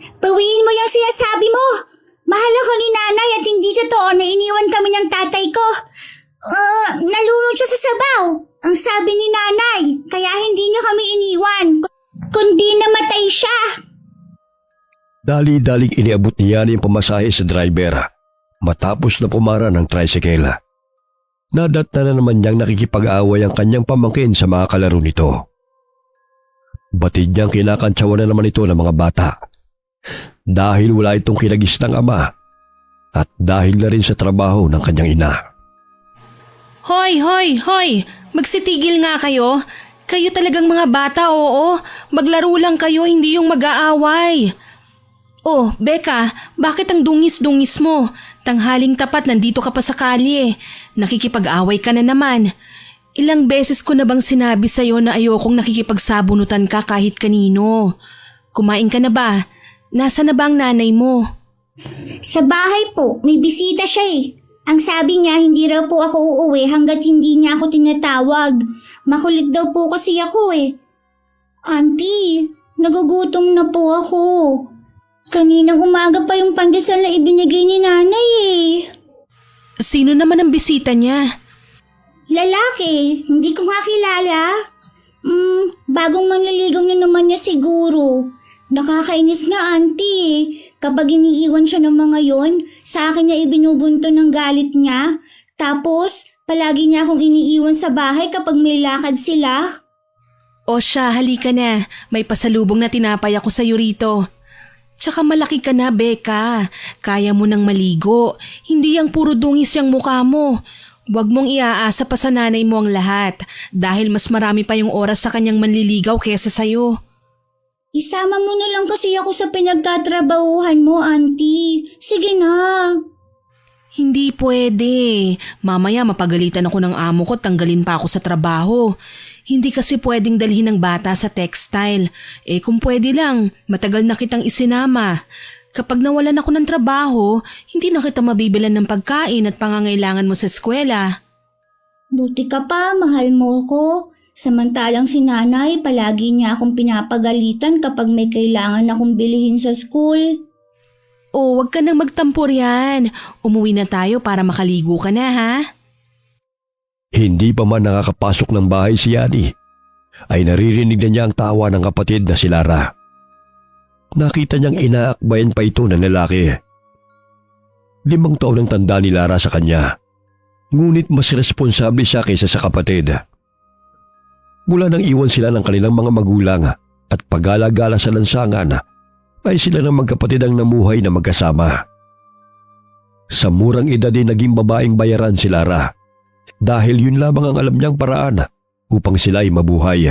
Bawiin mo yung sinasabi mo. Mahal ako ni nanay at hindi totoo na iniwan kami ng tatay ko. Nalunod siya sa sabaw. Ang sabi ni nanay, kaya hindi niya kami iniwan, kundi namatay siya. Dali-daling iniabot niya ang pamasahe sa driver matapos na pumara ng tricycle. Nadatna na naman niyang nakikipag-away ang kanyang pamangkin sa mga kalaro nito. Batid niyang kinakantsawan na naman ito ng mga bata dahil wala itong kinagistang ama at dahil na rin sa trabaho ng kanyang ina. Hoy! Magsitigil nga kayo. Kayo talagang mga bata, oo. Maglaro lang kayo, hindi yung mag-aaway. Oh, Becca, bakit ang dungis-dungis mo? Tanghaling tapat nandito ka pa sa kalye. Nakikipag-away ka na naman. Ilang beses ko na bang sinabi sa'yo na ayokong nakikipagsabunutan ka kahit kanino? Kumain ka na ba? Nasa na ba ang nanay mo? Sa bahay po, may bisita siya eh. Ang sabi niya, hindi raw po ako uuwi hanggat hindi niya ako tinatawag. Makulit daw po kasi ako eh. Auntie, nagugutom na po ako. Kaninang umaga pa yung pandesal na ibinigay ni nanay eh. Sino naman ang bisita niya? Lalaki, hindi ko nga kilala. Bagong manliligaw na naman niya siguro. Nakakainis nga auntie. Kapag iniiwan siya ng mga yon, sa akin niya ibinubunto ng galit niya. Tapos, palagi niya akong iniiwan sa bahay kapag may lakad sila. O siya, halika na. May pasalubong na tinapay ako sa'yo rito. Tsaka malaki ka na, Becca. Kaya mo nang maligo. Hindi yang puro dungis yung mukha mo. Huwag mong iaasa pa sa nanay mo ang lahat dahil mas marami pa yung oras sa kanyang manliligaw kesa sa'yo. Isama mo na lang kasi ako sa pinagtatrabahuhan mo, auntie. Sige na. Hindi pwede. Mamaya mapagalitan ako ng amo ko, tanggalin pa ako sa trabaho. Hindi kasi pwedeng dalhin ng bata sa textile. Kung pwede lang, matagal na kitang isinama. Kapag nawalan ako ng trabaho, hindi na kita mabibilan ng pagkain at pangangailangan mo sa eskwela. Buti ka pa, mahal mo ko. Samantalang si nanay, palagi niya akong pinapagalitan kapag may kailangan akong bilihin sa school. Oh, wag ka nang magtampor yan. Umuwi na tayo para makaligo ka na, ha? Hindi pa man nakakapasok ng bahay si Yani, ay naririnig na niya ang tawa ng kapatid na si Lara. Nakita niyang inaakbayan pa ito ng lalaki. 5 taon ang tanda ni Lara sa kanya, ngunit mas responsable siya kaysa sa kapatid. Mula nang iwan sila ng kanilang mga magulang at pag-alagala sa lansangan, ay sila ng magkapatid ang namuhay na magkasama. Sa murang edad din naging babaeng bayaran si Lara dahil yun lamang ang alam niyang paraan upang sila ay mabuhay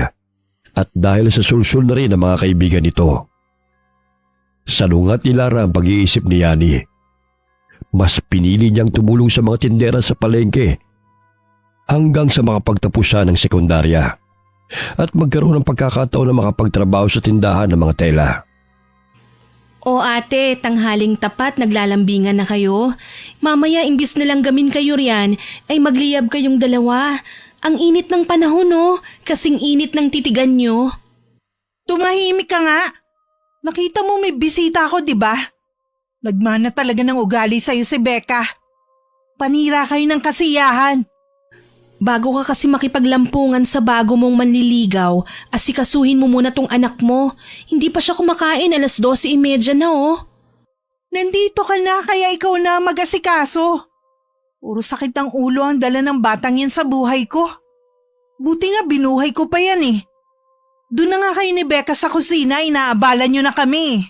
at dahil sa sulsul na rin ang mga kaibigan nito. Salungat ni Lara ang pag-iisip ni Yani. Mas pinili niyang tumulong sa mga tindera sa palengke hanggang sa makapagtapos siya ng sekundarya at magkaroon ng pagkakataon na makapagtrabaho sa tindahan ng mga tela. O ate, tanghaling tapat, naglalambingan na kayo. Mamaya imbis na lang gamin kayo riyan, ay magliyab kayong dalawa. Ang init ng panahon, no? Kasing init ng titigan nyo. Tumahimik ka nga. Nakita mo may bisita ako, di ba? Nagmana talaga ng ugali sa'yo si Becca. Panira kayo ng kasiyahan. Bago ka kasi makipaglampungan sa bago mong manliligaw, asikasuhin mo muna tong anak mo. Hindi pa siya kumakain, 12:30 na oh. Nandito ka na kaya ikaw na mag-asikaso. Puro sakit ng ulo ang dala ng batang yan sa buhay ko. Buti nga binuhay ko pa yan eh. Doon na nga kayo ni Becca sa kusina, inaabala nyo na kami.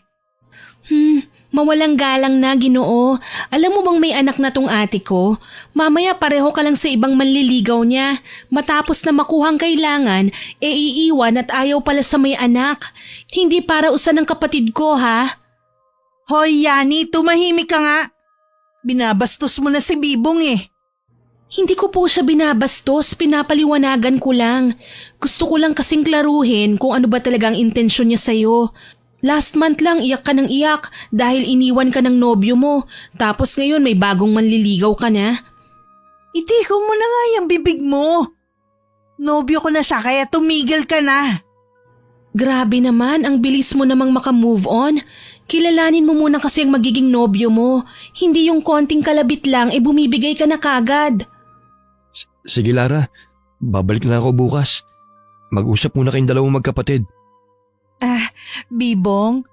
Mawalang galang na, Ginoo. Alam mo bang may anak na tong ate ko? Mamaya pareho ka lang sa ibang manliligaw niya. Matapos na makuhang kailangan, iiwan at ayaw pala sa may anak. Hindi para usan ng kapatid ko, ha? Hoy, Yani, tumahimik ka nga. Binabastos mo na si Bibong eh. Hindi ko po siya binabastos, pinapaliwanagan ko lang. Gusto ko lang kasing klaruhin kung ano ba talagang intensyon niya sa'yo. Last month lang iyak ka ng iyak dahil iniwan ka ng nobyo mo. Tapos ngayon may bagong manliligaw ka na. Itikong mo na nga yung bibig mo. Nobyo ko na siya kaya tumigil ka na. Grabe naman, ang bilis mo namang makamove on. Kilalanin mo muna kasi ang magiging nobyo mo. Hindi yung konting kalabit lang, bumibigay ka na kagad. Sige Lara, babalik na ako bukas. Mag-usap muna kayong dalawang magkapatid. Bibong,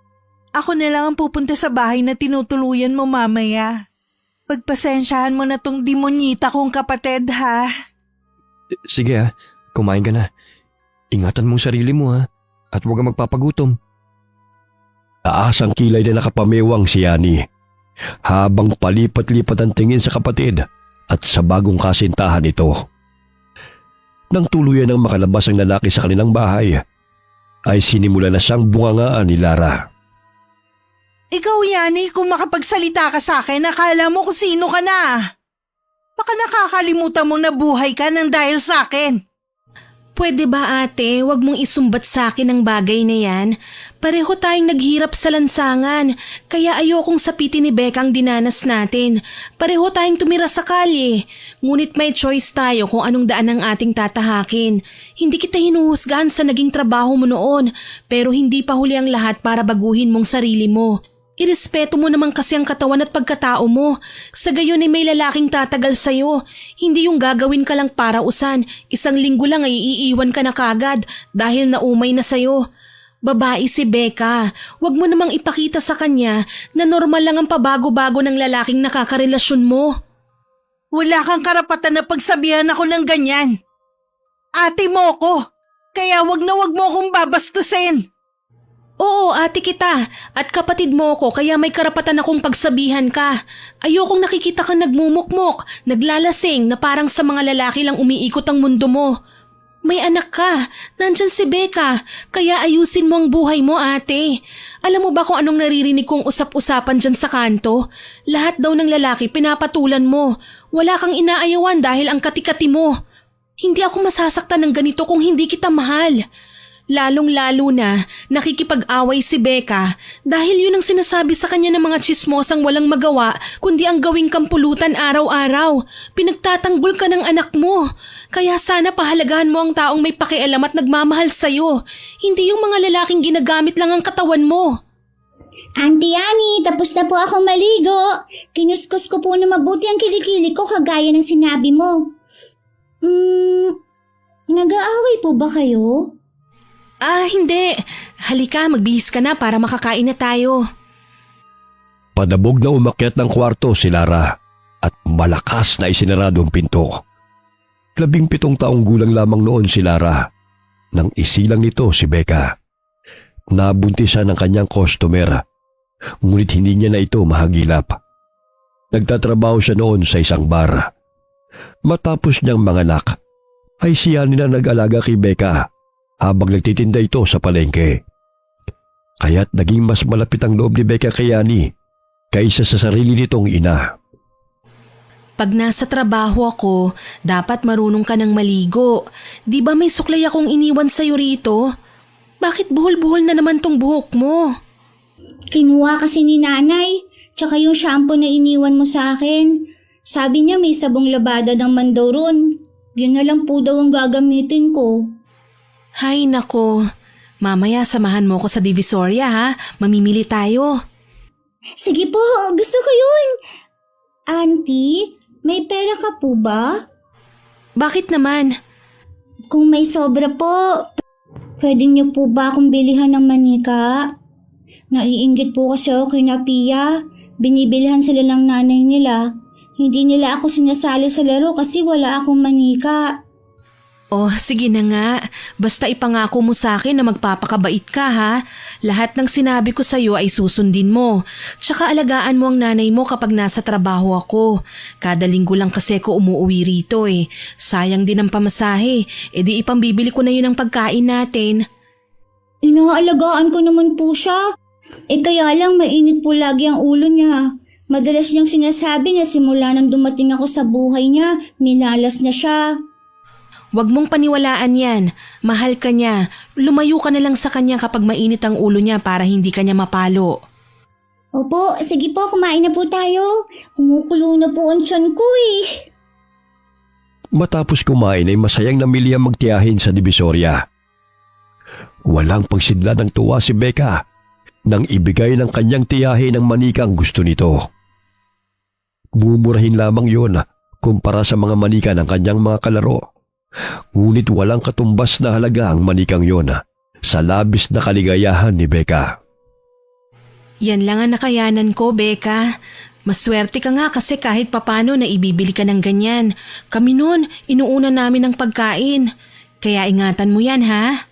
ako na lang ang pupunta sa bahay na tinutuluyan mo mamaya. Pagpasensyahan mo na tong demonyita kong kapatid, ha? Sige kumain ka na. Ingatan mong sarili mo at huwag kang magpapagutom. Taasang kilay na nakapamewang si Yani habang palipat-lipat ang tingin sa kapatid at sa bagong kasintahan ito. Nang tuluyan ng makalabas ang lalaki sa kanilang bahay, ay sinimula na siyang bungangaan ni Lara. Ikaw, Yani, kung makapagsalita ka sa akin, akala mo kung sino ka na. Baka nakakalimutan mo na buhay ka nang dahil sa akin. Pwede ba ate, wag mong isumbat sa akin ang bagay na yan? Pareho tayong naghirap sa lansangan, kaya ayokong sapitin ni Becca ang dinanas natin. Pareho tayong tumira sa kalye, ngunit may choice tayo kung anong daan ang ating tatahakin. Hindi kita hinuhusgahan sa naging trabaho mo noon, pero hindi pa huli ang lahat para baguhin mong sarili mo. Irespeto mo naman kasi ang katawan at pagkatao mo. Sa gayon ay may lalaking tatagal sa'yo. Hindi yung gagawin ka lang para usan. Isang linggo lang ay iiwan ka na kagad dahil naumay na sa'yo. Babae si Becca. Huwag mo namang ipakita sa kanya na normal lang ang pabago-bago ng lalaking nakakarelasyon mo. Wala kang karapatan na pagsabihan ako ng ganyan. Ate mo ko, kaya wag mo akong babastusin. Oo, ate kita at kapatid mo ko kaya may karapatan akong pagsabihan ka. Ayokong nakikita kang nagmumukmok, naglalasing na parang sa mga lalaki lang umiikot ang mundo mo. May anak ka, nandyan si Becca, kaya ayusin mo ang buhay mo ate. Alam mo ba kung anong naririnig kong usap-usapan dyan sa kanto? Lahat daw ng lalaki pinapatulan mo. Wala kang inaayawan dahil ang katikati mo. Hindi ako masasaktan ng ganito kung hindi kita mahal. Lalong-lalo na nakikipag-away si Becca dahil yun ang sinasabi sa kanya ng mga tsismosang walang magawa kundi ang gawing kampulutan araw-araw. Pinagtatanggol ka ng anak mo. Kaya sana pahalagahan mo ang taong may pakialam at nagmamahal sa'yo. Hindi yung mga lalaking ginagamit lang ang katawan mo. Auntie Yani, tapos na po ako maligo. Kinuskus ko po na mabuti ang kilikili ko kagaya ng sinabi mo. Nag-aaway po ba kayo? Hindi. Halika, magbihis ka na para makakain na tayo. Padabog na umakyat ng kwarto si Lara at malakas na isinarado ang pinto. 17 taong gulang lamang noon si Lara nang isilang nito si Becca. Nabuntisan ng kanyang customer, ngunit hindi niya na ito mahagilap. Nagtatrabaho siya noon sa isang bar. Matapos niyang manganak, ay siya na nag-alaga kay Becca habang nagtitinda ito sa palengke. Kaya't naging mas malapit ang loob ni Becca kay Yani kaysa sa sarili nitong ina. Pag nasa trabaho ako, dapat marunong ka ng maligo. Di ba may suklay akong iniwan sa'yo rito? Bakit buhol-buhol na naman tong buhok mo? Kinuha kasi ni nanay, tsaka yung shampoo na iniwan mo sa akin. Sabi niya may sabong labada naman daw ron. Yun na lang po daw ang gagamitin ko. Hay nako, mamaya samahan mo ko sa Divisoria ha, mamimili tayo. Sige po, gusto ko yun. Auntie, may pera ka po ba? Bakit naman? Kung may sobra po, pwede niyo po ba akong bilihan ng manika? Naiinggit po kasi ako kay Pia. Binibilihan sila ng nanay nila. Hindi nila ako sinasali sa laro kasi wala akong manika. Oh, sige na nga. Basta ipangako mo sa akin na magpapakabait ka ha. Lahat ng sinabi ko sa'yo ay susundin mo. Tsaka alagaan mo ang nanay mo kapag nasa trabaho ako. Kada linggo lang kasi ko umuwi rito eh. Sayang din ang pamasahe. E di ipambibili ko na yun ang pagkain natin. Inaalagaan ko naman po siya. Kaya lang mainit po lagi ang ulo niya. Madalas niyang sinasabi na simula nang dumating ako sa buhay niya, nilalas na siya. Huwag mong paniwalaan yan. Mahal ka niya. Lumayo ka na lang sa kanya kapag mainit ang ulo niya para hindi ka niya mapalo. Opo, sige po, kumain na po tayo. Kumukulo na po ang tiyan ko eh. Matapos kumain ay masayang namili ang magtiyahin sa Divisoria. Walang pagsidla ng tuwa si Becca nang ibigay ng kanyang tiyahin ng manika ang gusto nito. Mumurahin lamang yon kumpara sa mga manika ng kanyang mga kalaro. Ngunit walang katumbas na halaga ang manikang yon sa labis na kaligayahan ni Becca. Yan lang ang nakayanan ko, Becca. Maswerte ka nga kasi kahit papano na ibibili ka ng ganyan. Kami noon, inuuna namin ang pagkain. Kaya ingatan mo yan, ha?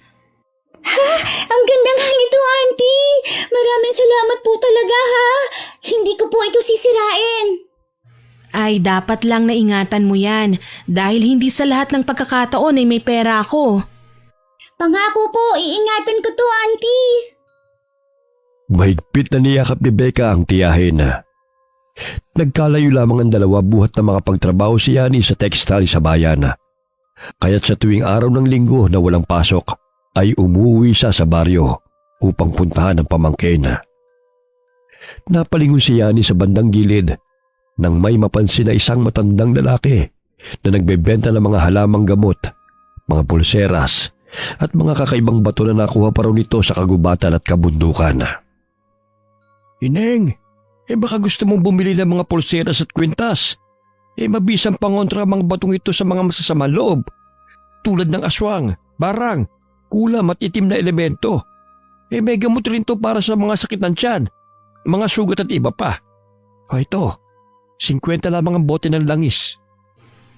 Ang ganda nga nito, Auntie! Maraming salamat po talaga, ha? Hindi ko po ito sisirain. Ay, dapat lang na ingatan mo yan dahil hindi sa lahat ng pagkakataon ay may pera ako. Pangako po, iingatan ko to, Auntie. Mahigpit na niyakap ni Becca ang tiyahin. Nagkalayo lamang ang dalawa buhat na makapagtrabaho si Yani sa textile sa bayan. Kaya't sa tuwing araw ng linggo na walang pasok, ay umuwi siya sa baryo upang puntahan ang pamangkin. Napalingon si Yani sa bandang gilid nang may mapansin na isang matandang lalaki na nagbebenta ng mga halamang gamot, mga pulseras at mga kakaibang bato na nakuha pa raw nito sa kagubatan at kabundukan. Ineng, baka gusto mong bumili ng mga pulseras at kwintas. Mabisang pangontra ang mga batong ito sa mga masasamang loob, tulad ng aswang, barang, kulam at itim na elemento. May gamot rin to para sa mga sakit ng tiyan, mga sugat at iba pa. Ito, 50 lamang ang bote ng langis.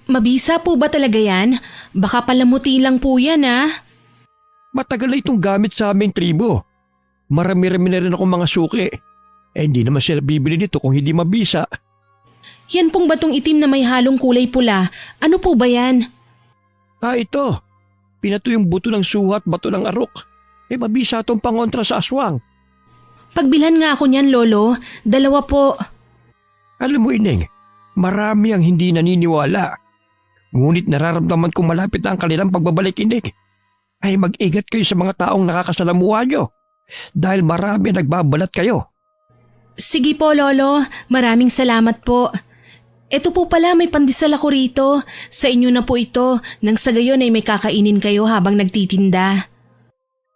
Mabisa po ba talaga yan? Baka palamuti lang po yan, ha? Matagal na itong gamit sa aming tribo. Marami-rami na rin ako mga suki. Hindi naman sila bibili nito kung hindi mabisa. Yan pong batong itim na may halong kulay pula. Ano po ba yan? Ito. Pinato yung buto ng suha at bato ng arok. Mabisa itong pangontra sa aswang. Pagbilhan nga ako niyan, Lolo. 2 po. Alam mo, Ineng, marami ang hindi naniniwala. Ngunit nararamdaman kong malapit na ang kanilang pagbabalik, Ineng. Ay mag-ingat kayo sa mga taong nakakasalamuha nyo. Dahil marami nagbabalat kayo. Sige po, Lolo. Maraming salamat po. Ito po pala, may pandesal ako rito. Sa inyo na po ito. Nang sa gayon ay may kakainin kayo habang nagtitinda.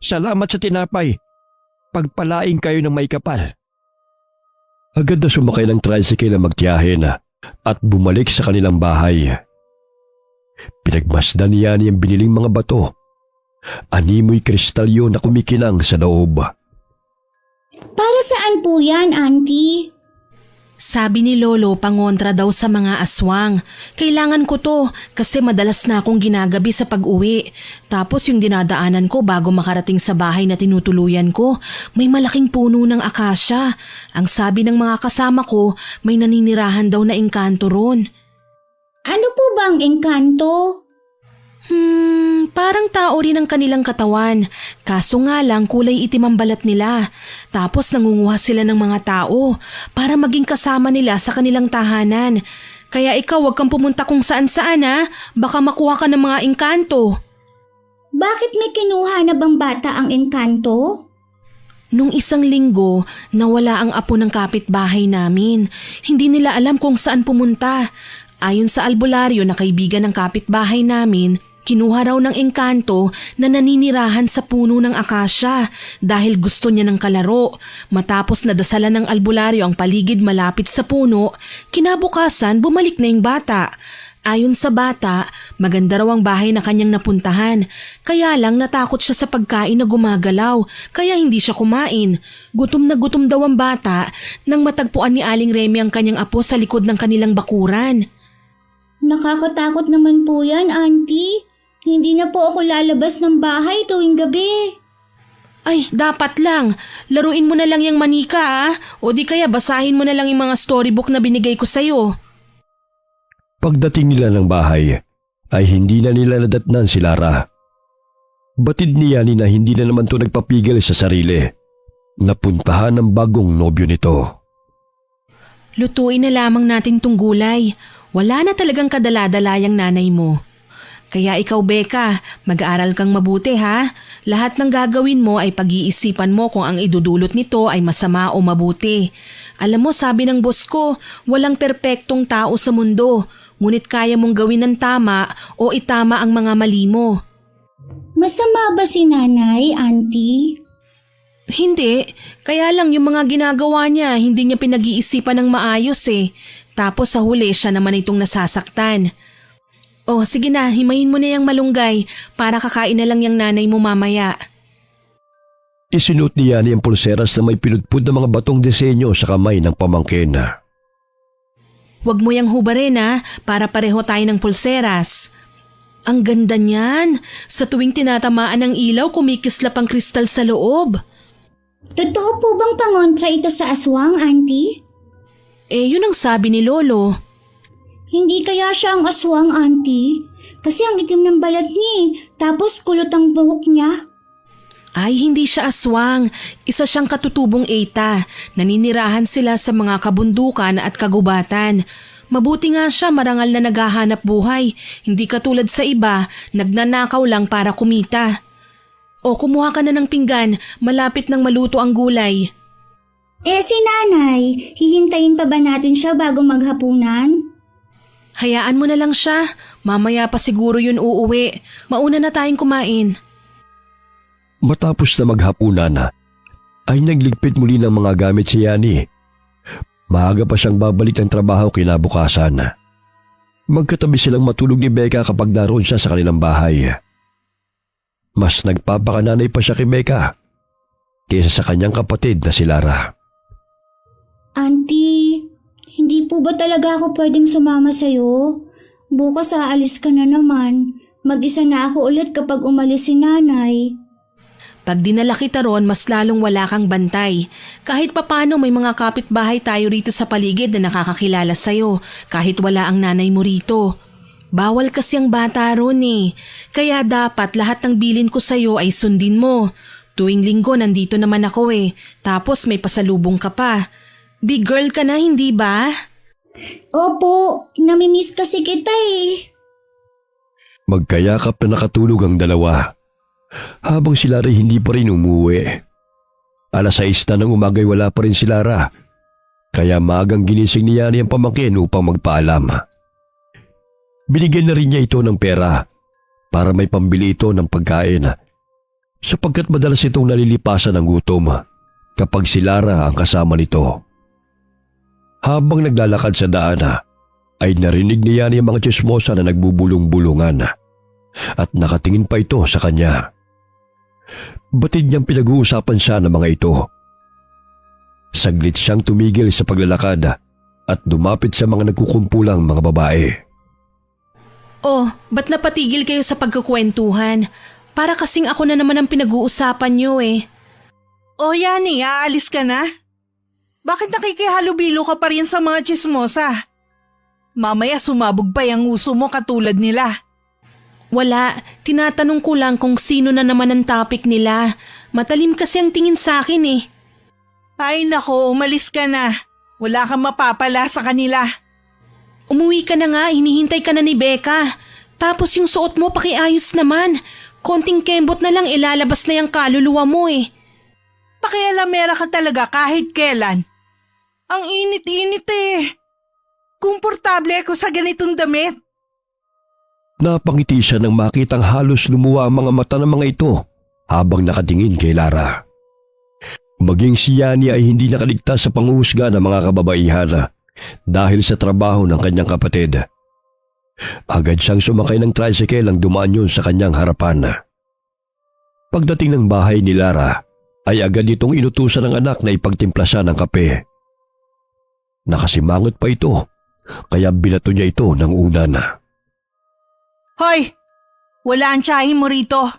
Salamat sa tinapay. Pagpalaing kayo ng may kapal. Agad na sumakay ng tricycle na magtiyahin at bumalik sa kanilang bahay. Pinagmasdan niya ang biniling mga bato. Animoy kristalyo na kumikinang sa loob. Para saan po yan, Auntie? Sabi ni Lolo, pangontra daw sa mga aswang. Kailangan ko to kasi madalas na akong ginagabi sa pag-uwi. Tapos yung dinadaanan ko bago makarating sa bahay na tinutuluyan ko, may malaking puno ng akasya. Ang sabi ng mga kasama ko, may naninirahan daw na engkanto ron. Ano po bang engkanto? Parang tao rin ang kanilang katawan. Kaso nga lang kulay itim ang balat nila. Tapos nangunguha sila ng mga tao para maging kasama nila sa kanilang tahanan. Kaya ikaw wag kang pumunta kung saan-saan, ha. Baka makuha ka ng mga engkanto. Bakit may kinuha na bang bata ang engkanto? Nung isang linggo, nawala ang apo ng kapitbahay namin. Hindi nila alam kung saan pumunta. Ayon sa albularyo na kaibigan ng kapitbahay namin, kinuha raw ng engkanto na naninirahan sa puno ng akasya dahil gusto niya ng kalaro. Matapos nadasalan ng albularyo ang paligid malapit sa puno, kinabukasan bumalik na yung bata. Ayon sa bata, maganda raw ang bahay na kanyang napuntahan. Kaya lang natakot siya sa pagkain na gumagalaw, kaya hindi siya kumain. Gutom na gutom daw ang bata nang matagpuan ni Aling Remy ang kanyang apo sa likod ng kanilang bakuran. Nakakatakot naman po yan, Auntie. Hindi na po ako lalabas ng bahay tuwing gabi. Ay, dapat lang. Laruin mo na lang yung manika, ha? O di kaya basahin mo na lang yung mga storybook na binigay ko sa'yo. Pagdating nila ng bahay, ay hindi na nila nadatnan si Lara. Batid niya ni na hindi na naman to nagpapigil sa sarili. Napuntahan ng bagong nobyo nito. Lutuin na lamang natin tong gulay. Wala na talagang kadaladalayang nanay mo. Kaya ikaw, Becca, mag-aaral kang mabuti, ha? Lahat ng gagawin mo ay pag-iisipan mo kung ang idudulot nito ay masama o mabuti. Alam mo, sabi ng boss ko, walang perpektong tao sa mundo, ngunit kaya mong gawin ng tama o itama ang mga mali mo. Masama ba si nanay, auntie? Hindi, kaya lang yung mga ginagawa niya hindi niya pinag-iisipan ng maayos eh. Tapos sa huli siya naman itong nasasaktan. Oh, sige na, himayin mo na yung malunggay para kakain na lang yung nanay mo mamaya. Isinuot ni Yani ang pulseras na may pinudpud ng mga batong disenyo sa kamay ng pamangkin. Huwag mo yang hubarin ha, para pareho tayo ng pulseras. Ang ganda niyan. Sa tuwing tinatamaan ng ilaw, kumikislap ang kristal sa loob. Totoo po bang pangontra ito sa aswang, auntie? Eh, yun ang sabi ni Lolo. Hindi kaya siya ang aswang, auntie? Kasi ang itim ng balat niya tapos kulot ang buhok niya. Ay, hindi siya aswang. Isa siyang katutubong eta. Naninirahan sila sa mga kabundukan at kagubatan. Mabuti nga siya marangal na naghahanap buhay. Hindi katulad sa iba, nagnanakaw lang para kumita. O, kumuha ka na ng pinggan. Malapit nang maluto ang gulay. Eh si nanay, hihintayin pa ba natin siya bago maghapunan? Hayaan mo na lang siya. Mamaya pa siguro yun uuwi. Mauna na tayong kumain. Matapos na maghapunan, ay nagligpit muli ng mga gamit si Yani. Maaga pa siyang babalik ng trabaho kinabukasan. Magkatabi silang matulog ni Becca kapag naroon siya sa kanilang bahay. Mas nagpapakananay pa siya kay Becca kaysa sa kanyang kapatid na si Lara. Auntie, hindi po ba talaga ako pwedeng sumama sa'yo? Bukas aalis ka na naman. Mag-isa na ako ulit kapag umalis si nanay. Pag dinala kita ron, mas lalong wala kang bantay. Kahit papano may mga kapitbahay tayo rito sa paligid na nakakakilala sa'yo, kahit wala ang nanay mo rito. Bawal kasi ang bata ron eh. Kaya dapat lahat ng bilin ko sa'yo ay sundin mo. Tuwing linggo nandito naman ako eh. Tapos may pasalubong ka pa. Big girl ka na, hindi ba? Opo, namimiss kasi kita eh. Magkayakap na nakatulog ang dalawa. Habang si Lara hindi pa rin umuwi. 6:00 na ng umagay wala pa rin si Lara. Kaya maagang ginising ni Yani ang pamangkin upang magpaalam. Binigyan na rin niya ito ng pera para may pambili ito ng pagkain. Sapagkat madalas itong nalilipasan ng gutom kapag si Lara ang kasama nito. Habang naglalakad sa daan, ay narinig ni Yani ang mga tsismosa na nagbubulong-bulungan at nakatingin pa ito sa kanya. Batid niyang pinag-uusapan siya ng mga ito. Saglit siyang tumigil sa paglalakad at dumapit sa mga nagkukumpulang mga babae. Oh, ba't napatigil kayo sa pagkukwentuhan? Para kasing ako na naman ang pinag-uusapan niyo eh. O Yani, aalis ka na? Bakit nakikihalubilo ka pa rin sa mga tsismosa? Mamaya sumabog pa yung uso mo katulad nila. Wala, tinatanong ko lang kung sino na naman ang topic nila. Matalim kasi ang tingin sa akin eh. Ay nako, umalis ka na. Wala kang mapapala sa kanila. Umuwi ka na nga, hinihintay ka na ni Becca. Tapos yung suot mo pakiayos naman. Konting kembot na lang ilalabas na yung kaluluwa mo eh. Pakialamera ka talaga kahit kailan. Ang init-init eh. Komportable ako sa ganitong damit. Napangiti siya nang makitang halos lumuwa ang mga mata ng mga ito habang nakatingin kay Lara. Maging si Yani ay hindi nakaligtas sa panghuhusga ng mga kababaihan dahil sa trabaho ng kanyang kapatid. Agad siyang sumakay ng tricycle ang dumaan yun sa kanyang harapan. Pagdating ng bahay ni Lara, ay agad itong inutusan ng anak na ipagtimpla siya ng kape. Nakasimangot pa ito, kaya binato niya ito ng unan. Hoy! Wala ang tiyahin mo rito.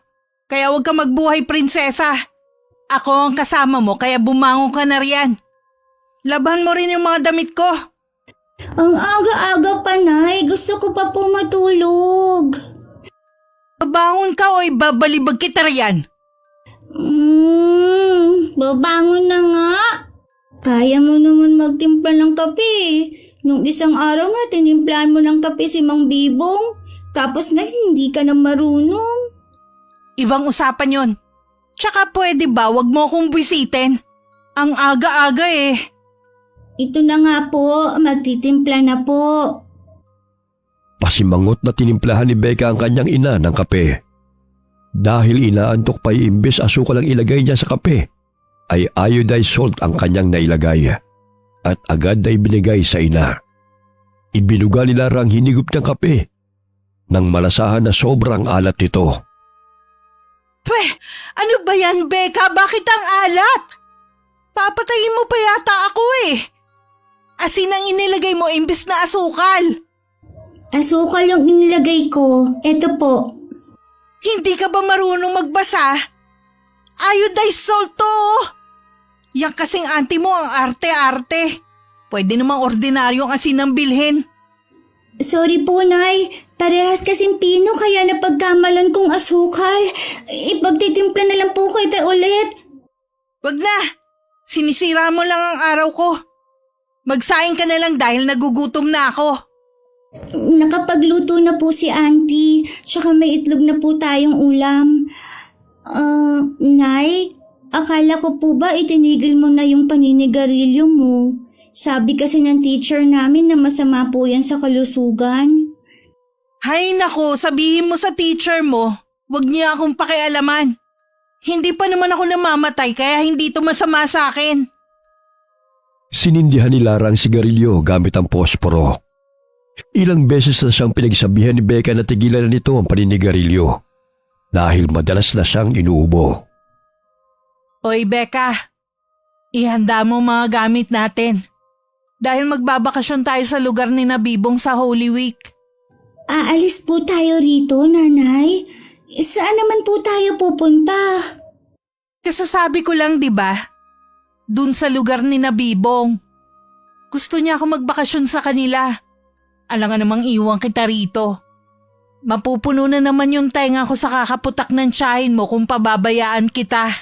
Kaya huwag ka magbuhay prinsesa. Ako ang kasama mo kaya bumangon ka na riyan. Laban mo rin yung mga damit ko. Ang aga-aga pa, Nay. Gusto ko pa po matulog. Babangon ka o ibabalibag kita riyan. Babangon na nga. Kaya mo naman magtimpla ng kape. Nung isang araw nga, tinimplahan mo ng kape si Mang Bibong. Tapos na hindi ka na marunong. Ibang usapan yon. Tsaka pwede ba wag mo akong bisitin? Ang aga-aga eh. Ito na nga po, magtitimpla na po. Pasimangot na tinimplahan ni Becca ang kanyang ina ng kape. Dahil inaantok pa imbes asukal ang ilagay niya sa kape, ay iodized salt ang kanyang nailagay at agad na ibinigay sa ina. Ibinuga ni Lara ang hinigop ng kape nang malasahan na sobrang alat nito. Ano ba yan, Becca? Bakit ang alat? Papatayin mo pa yata ako eh. Asin ang inilagay mo imbes na asukal. Asukal yung inilagay ko. Eto po. Hindi ka ba marunong magbasa? Iodized salt to. Yang kasing auntie mo ang arte-arte. Pwede namang ordinaryong asin ang bilhin. Sorry po, Nay. Parehas kasing pino kaya napagkamalan kong asukal. Ipagtitimpla na lang po kita ulit. Wag na. Sinisira mo lang ang araw ko. Magsaing ka na lang dahil nagugutom na ako. Nakapagluto na po si Auntie. Tsaka may itlog na po tayong ulam. Nay, akala ko po ba itinigil mo na yung paninigarilyo mo? Sabi kasi ng teacher namin na masama po yan sa kalusugan. Hay nako, sabihin mo sa teacher mo, wag niya akong pakialaman. Hindi pa naman ako namamatay kaya hindi ito masama sa akin. Sinindihan ni Lara ang sigarilyo gamit ang posporo. Ilang beses na siyang pinagsabihan ni Becca na tigilan na nito ang paninigarilyo dahil madalas na siyang inuubo. Oy Becca, ihanda mo mga gamit natin. Dahil magbabakasyon tayo sa lugar ni Nabibong sa Holy Week. Aalis po tayo rito, Nanay. Saan naman po tayo pupunta? Kasasabi ko lang, di ba? Dun sa lugar ni Nabibong. Gusto niya ako magbakasyon sa kanila. Alangan namang iwan kita rito. Mapupuno na naman yung tenga ko sa kakaputak ng tiyahin mo kung pababayaan kita.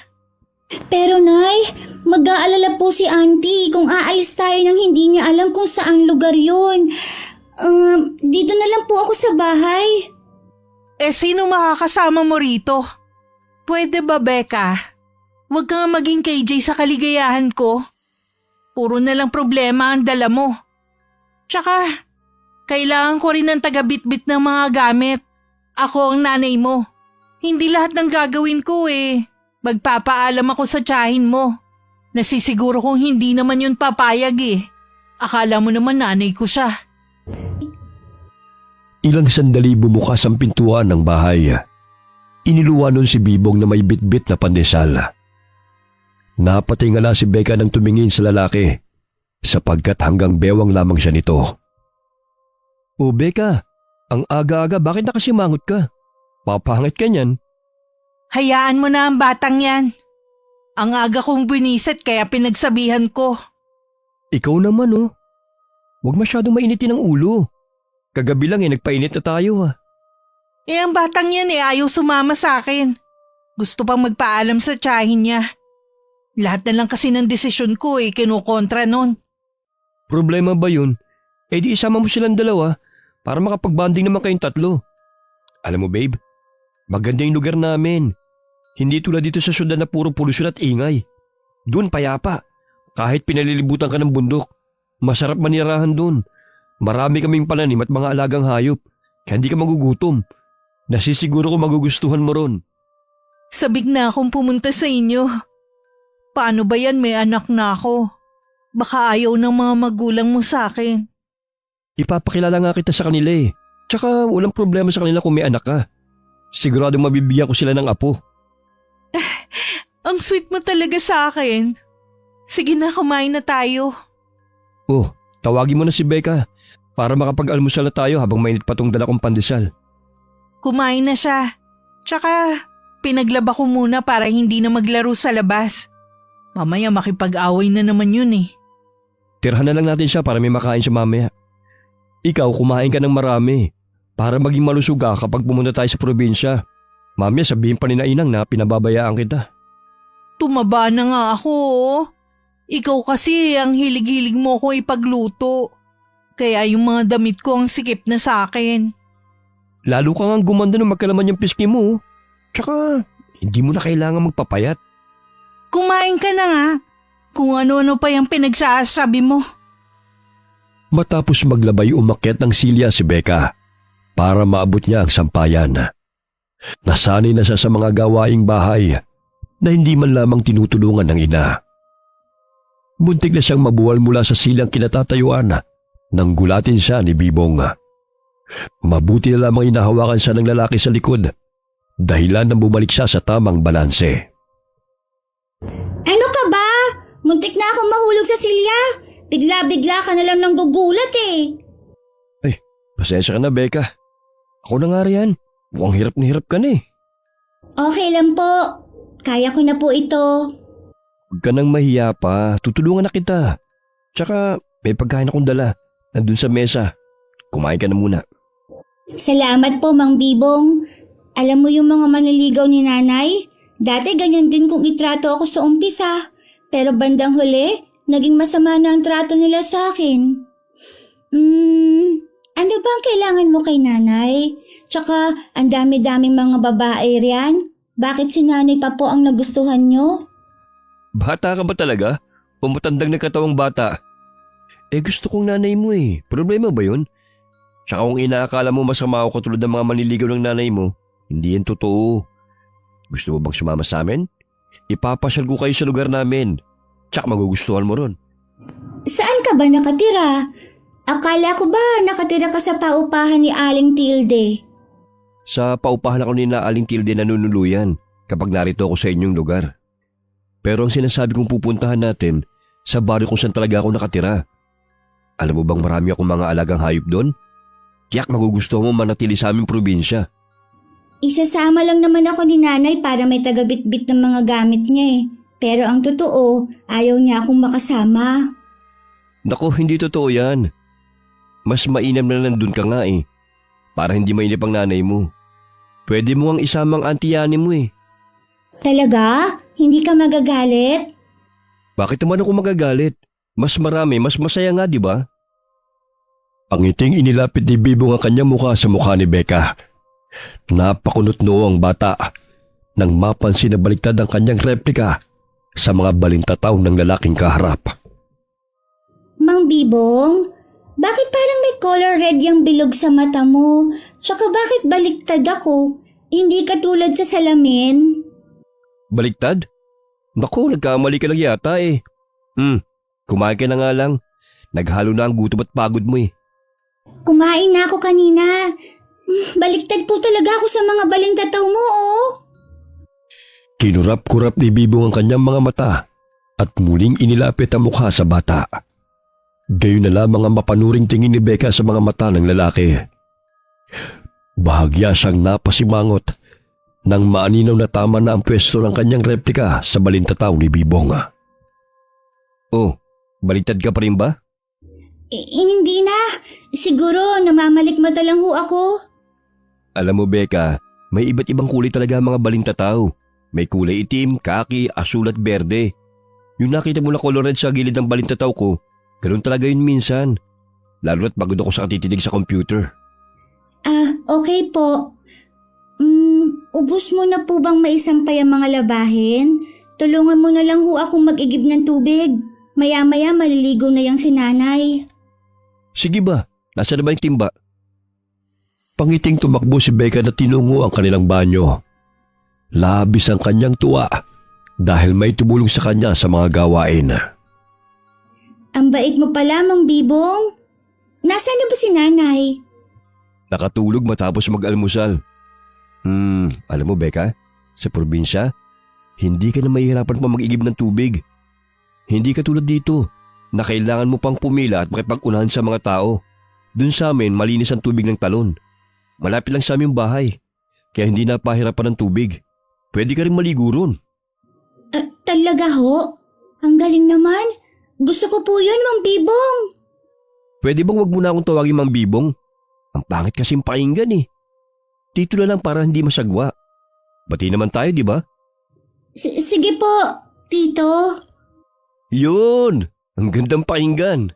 Pero Nay, mag-aalala po si Auntie kung aalis tayo nang hindi niya alam kung saang lugar yun. Dito na lang po ako sa bahay. Sino makakasama mo rito? Pwede ba, Becca? Huwag kang maging KJ sa kaligayahan ko. Puro na lang problema ang dala mo. Tsaka, kailangan ko rin ng taga-bitbit ng mga gamit. Ako ang nanay mo. Hindi lahat ng gagawin ko eh. Magpapaalam ako sa tiyahin mo. Nasisiguro kong hindi naman yun papayag eh. Akala mo naman nanay ko siya. Ilang sandali bumukas ang pintuan ng bahay. Iniluwa nun si Bibong na may bitbit na pandesal. Napatingala si Becca nang tumingin sa lalaki sapagkat hanggang bewang lamang siya nito. O Becca, ang aga-aga bakit nakasimangot ka? Papangit ka niyan. Hayaan mo na ang batang yan. Ang aga kong biniset kaya pinagsabihan ko. Ikaw naman oh. Huwag masyadong mainitin ang ulo. Kagabi lang nagpainit na tayo Ang batang yan ayaw sumama sa akin. Gusto pang magpaalam sa tiyahin niya. Lahat na lang kasi ng desisyon ko kinukontra nun. Problema ba yun? Di isama mo silang dalawa para makapag-bonding naman kayong tatlo. Alam mo babe, maganda yung lugar namin. Hindi tulad dito sa syudad na puro polusyon at ingay. Doon payapa. Kahit pinalilibutan ka ng bundok, masarap manirahan doon. Marami kaming pananim at mga alagang hayop. Kaya hindi ka magugutom. Nasisiguro ko magugustuhan mo ron. Sabik na akong pumunta sa inyo. Paano ba yan, may anak na ako? Baka ayaw ng mga magulang mo sa akin. Ipapakilala nga kita sa kanila eh. Tsaka walang problema sa kanila kung may anak ka. Siguradong mabibigyan ko sila ng apo. Ang sweet mo talaga sa akin. Sige na, kumain na tayo. Oh, tawagin mo na si Becca para makapag-almusal na tayo habang mainit pa tong dala kong pandesal. Kumain na siya. Tsaka, pinaglaba ko muna para hindi na maglaro sa labas. Mamaya makipag-away na naman yun eh. Tirhan na lang natin siya para may makain siya mamaya. Ikaw, kumain ka ng marami para maging malusog ka kapag pumunta tayo sa probinsya. Mamaya sabihin pa ni Nainang na pinababayaan kita. Tumaba na nga ako. Ikaw kasi ang hilig-hilig mo ko ipagluto. Kaya yung mga damit ko ang sikip na sa akin. Lalo ka nga gumanda nung magkalaman yung piski mo. Tsaka, hindi mo na kailangan magpapayat. Kumain ka na nga. Kung ano-ano pa yung pinagsasabi mo. Matapos maglabay umakyat ng silya si Becca para maabot niya ang sampayan. Nasanay na siya sa mga gawaing bahay na hindi man lamang tinutulungan ng ina. Buntik na siyang mabuwal mula sa silang kinatatayuan nang gulatin siya ni Bibong. Mabuti na lamang inahawakan siya ng lalaki sa likod, dahilan nang bumalik siya sa tamang balanse. Ano ka ba? Muntik na akong mahulog sa silya. Bigla-bigla ka na lang nang gugulat eh. Pasensya ka na, Becca. Ako na nga riyan. Mukhang hirap na hirap ka na eh. Okay lang po. Kaya ko na po ito. Huwag ka nang mahiya pa. Tutulungan na kita. Tsaka may pagkain akong dala. Nandun sa mesa. Kumain ka na muna. Salamat po, Mang Bibong. Alam mo yung mga manliligaw ni nanay? Dati ganyan din kung itrato ako sa umpisa. Pero bandang huli, naging masama na ang trato nila sa akin. Ano ba ang kailangan mo kay nanay? Tsaka, ang dami-daming mga babae riyan. Bakit si nanay pa po ang nagustuhan nyo? Bata ka ba talaga? O matandang na katawang bata? Gusto kong nanay mo eh. Problema ba yun? Tsaka kung inaakala mo masama ako katulad ng mga manliligaw ng nanay mo, hindi yan totoo. Gusto mo bang sumama sa amin? Ipapasyal ko kayo sa lugar namin. Tsaka magugustuhan mo ron. Saan ka ba nakatira? Akala ko ba nakatira ka sa paupahan ni Aling Tilde? Sa paupahan ako ni na Aling Tilde na nunuluyan kapag narito ako sa inyong lugar. Pero ang sinasabi kong pupuntahan natin, sa baryo kung saan talaga ako nakatira. Alam mo bang marami akong mga alagang hayop doon? Tiyak magugustuhan mo manatili sa aming probinsya. Isasama lang naman ako ni nanay para may tagabitbit ng mga gamit niya eh. Pero ang totoo, ayaw niya akong makasama. Naku, hindi totoo yan. Mas mainam na nandun ka nga eh. Para hindi mainip ang nanay mo. Pwede mo ang isamang antiyani mo eh. Talaga? Hindi ka magagalit? Bakit naman ako magagalit? Mas marami, mas masaya nga, di ba? Ang ngiting inilapit ni Bibong ang kanyang mukha sa mukha ni Becca. Napakunot noo ang bata nang mapansin na baliktad ang kanyang replika sa mga balintataw ng lalaking kaharap. Mang Bibong, bakit parang may color red yung bilog sa mata mo? Tsaka bakit baliktad ako? Hindi katulad sa salamin? Baliktad? Naku, nagkamali ka lang yata eh. Kumain ka na nga lang. Naghalo na ang gutom at pagod mo eh. Kumain na ako kanina. Baliktad po talaga ako sa mga balintataw mo, oh. Kinurap-kurap ni Bibong ang kanyang mga mata at muling inilapit ang mukha sa bata. Gayon na lamang ang mapanuring tingin ni Becca sa mga mata ng lalaki. Bahagya siyang napasimangot nang maaninaw na tama na ang pwesto ng kanyang replika sa balintataw ni Bibong. Oh, baliktad ka pa rin ba? Hindi na. Siguro namamalikmata lang ho ako. Alam mo Becca, may iba't ibang kulay talaga ang mga balintataw. May kulay itim, kaki, asul at berde. Yung nakita mo na color red sa gilid ng balintataw ko, ganun talaga yun minsan. Lalo at pagod ako sa katitidig sa computer. Okay po. Ubus mo na po bang maisampay ang mga labahin? Tulungan mo na lang ho akong mag-igib ng tubig. Maya-maya maliligo na yung si nanay. Sige ba? Nasaan na ba yung timba? Pangiting tumakbo si Becca na tinungo ang kanilang banyo. Labis ang kanyang tuwa dahil may tumulong sa kanya sa mga gawain. Ang bait mo pala, Mang Bibong. Nasaan na ba si nanay? Nakatulog matapos mag-almusal. Alam mo Becca, sa probinsya, hindi ka na mahihirapan pa mag-igib ng tubig. Hindi ka tulad dito na kailangan mo pang pumila at makipag-unahan sa mga tao. Dun sa amin, malinis ang tubig ng talon. Malapit lang sa aming bahay, kaya hindi na pahirapan ng tubig. Pwede ka rin maligo ron. Talaga ho? Ang galing naman. Gusto ko po yun, Mang Bibong. Pwede bang wag mo na akong tawagin Mang Bibong? Ang pangit kasing pakinggan eh. Tito na lang para hindi masagwa. Bati naman tayo, di ba? Sige po, Tito. Yun! Ang gandang pakinggan.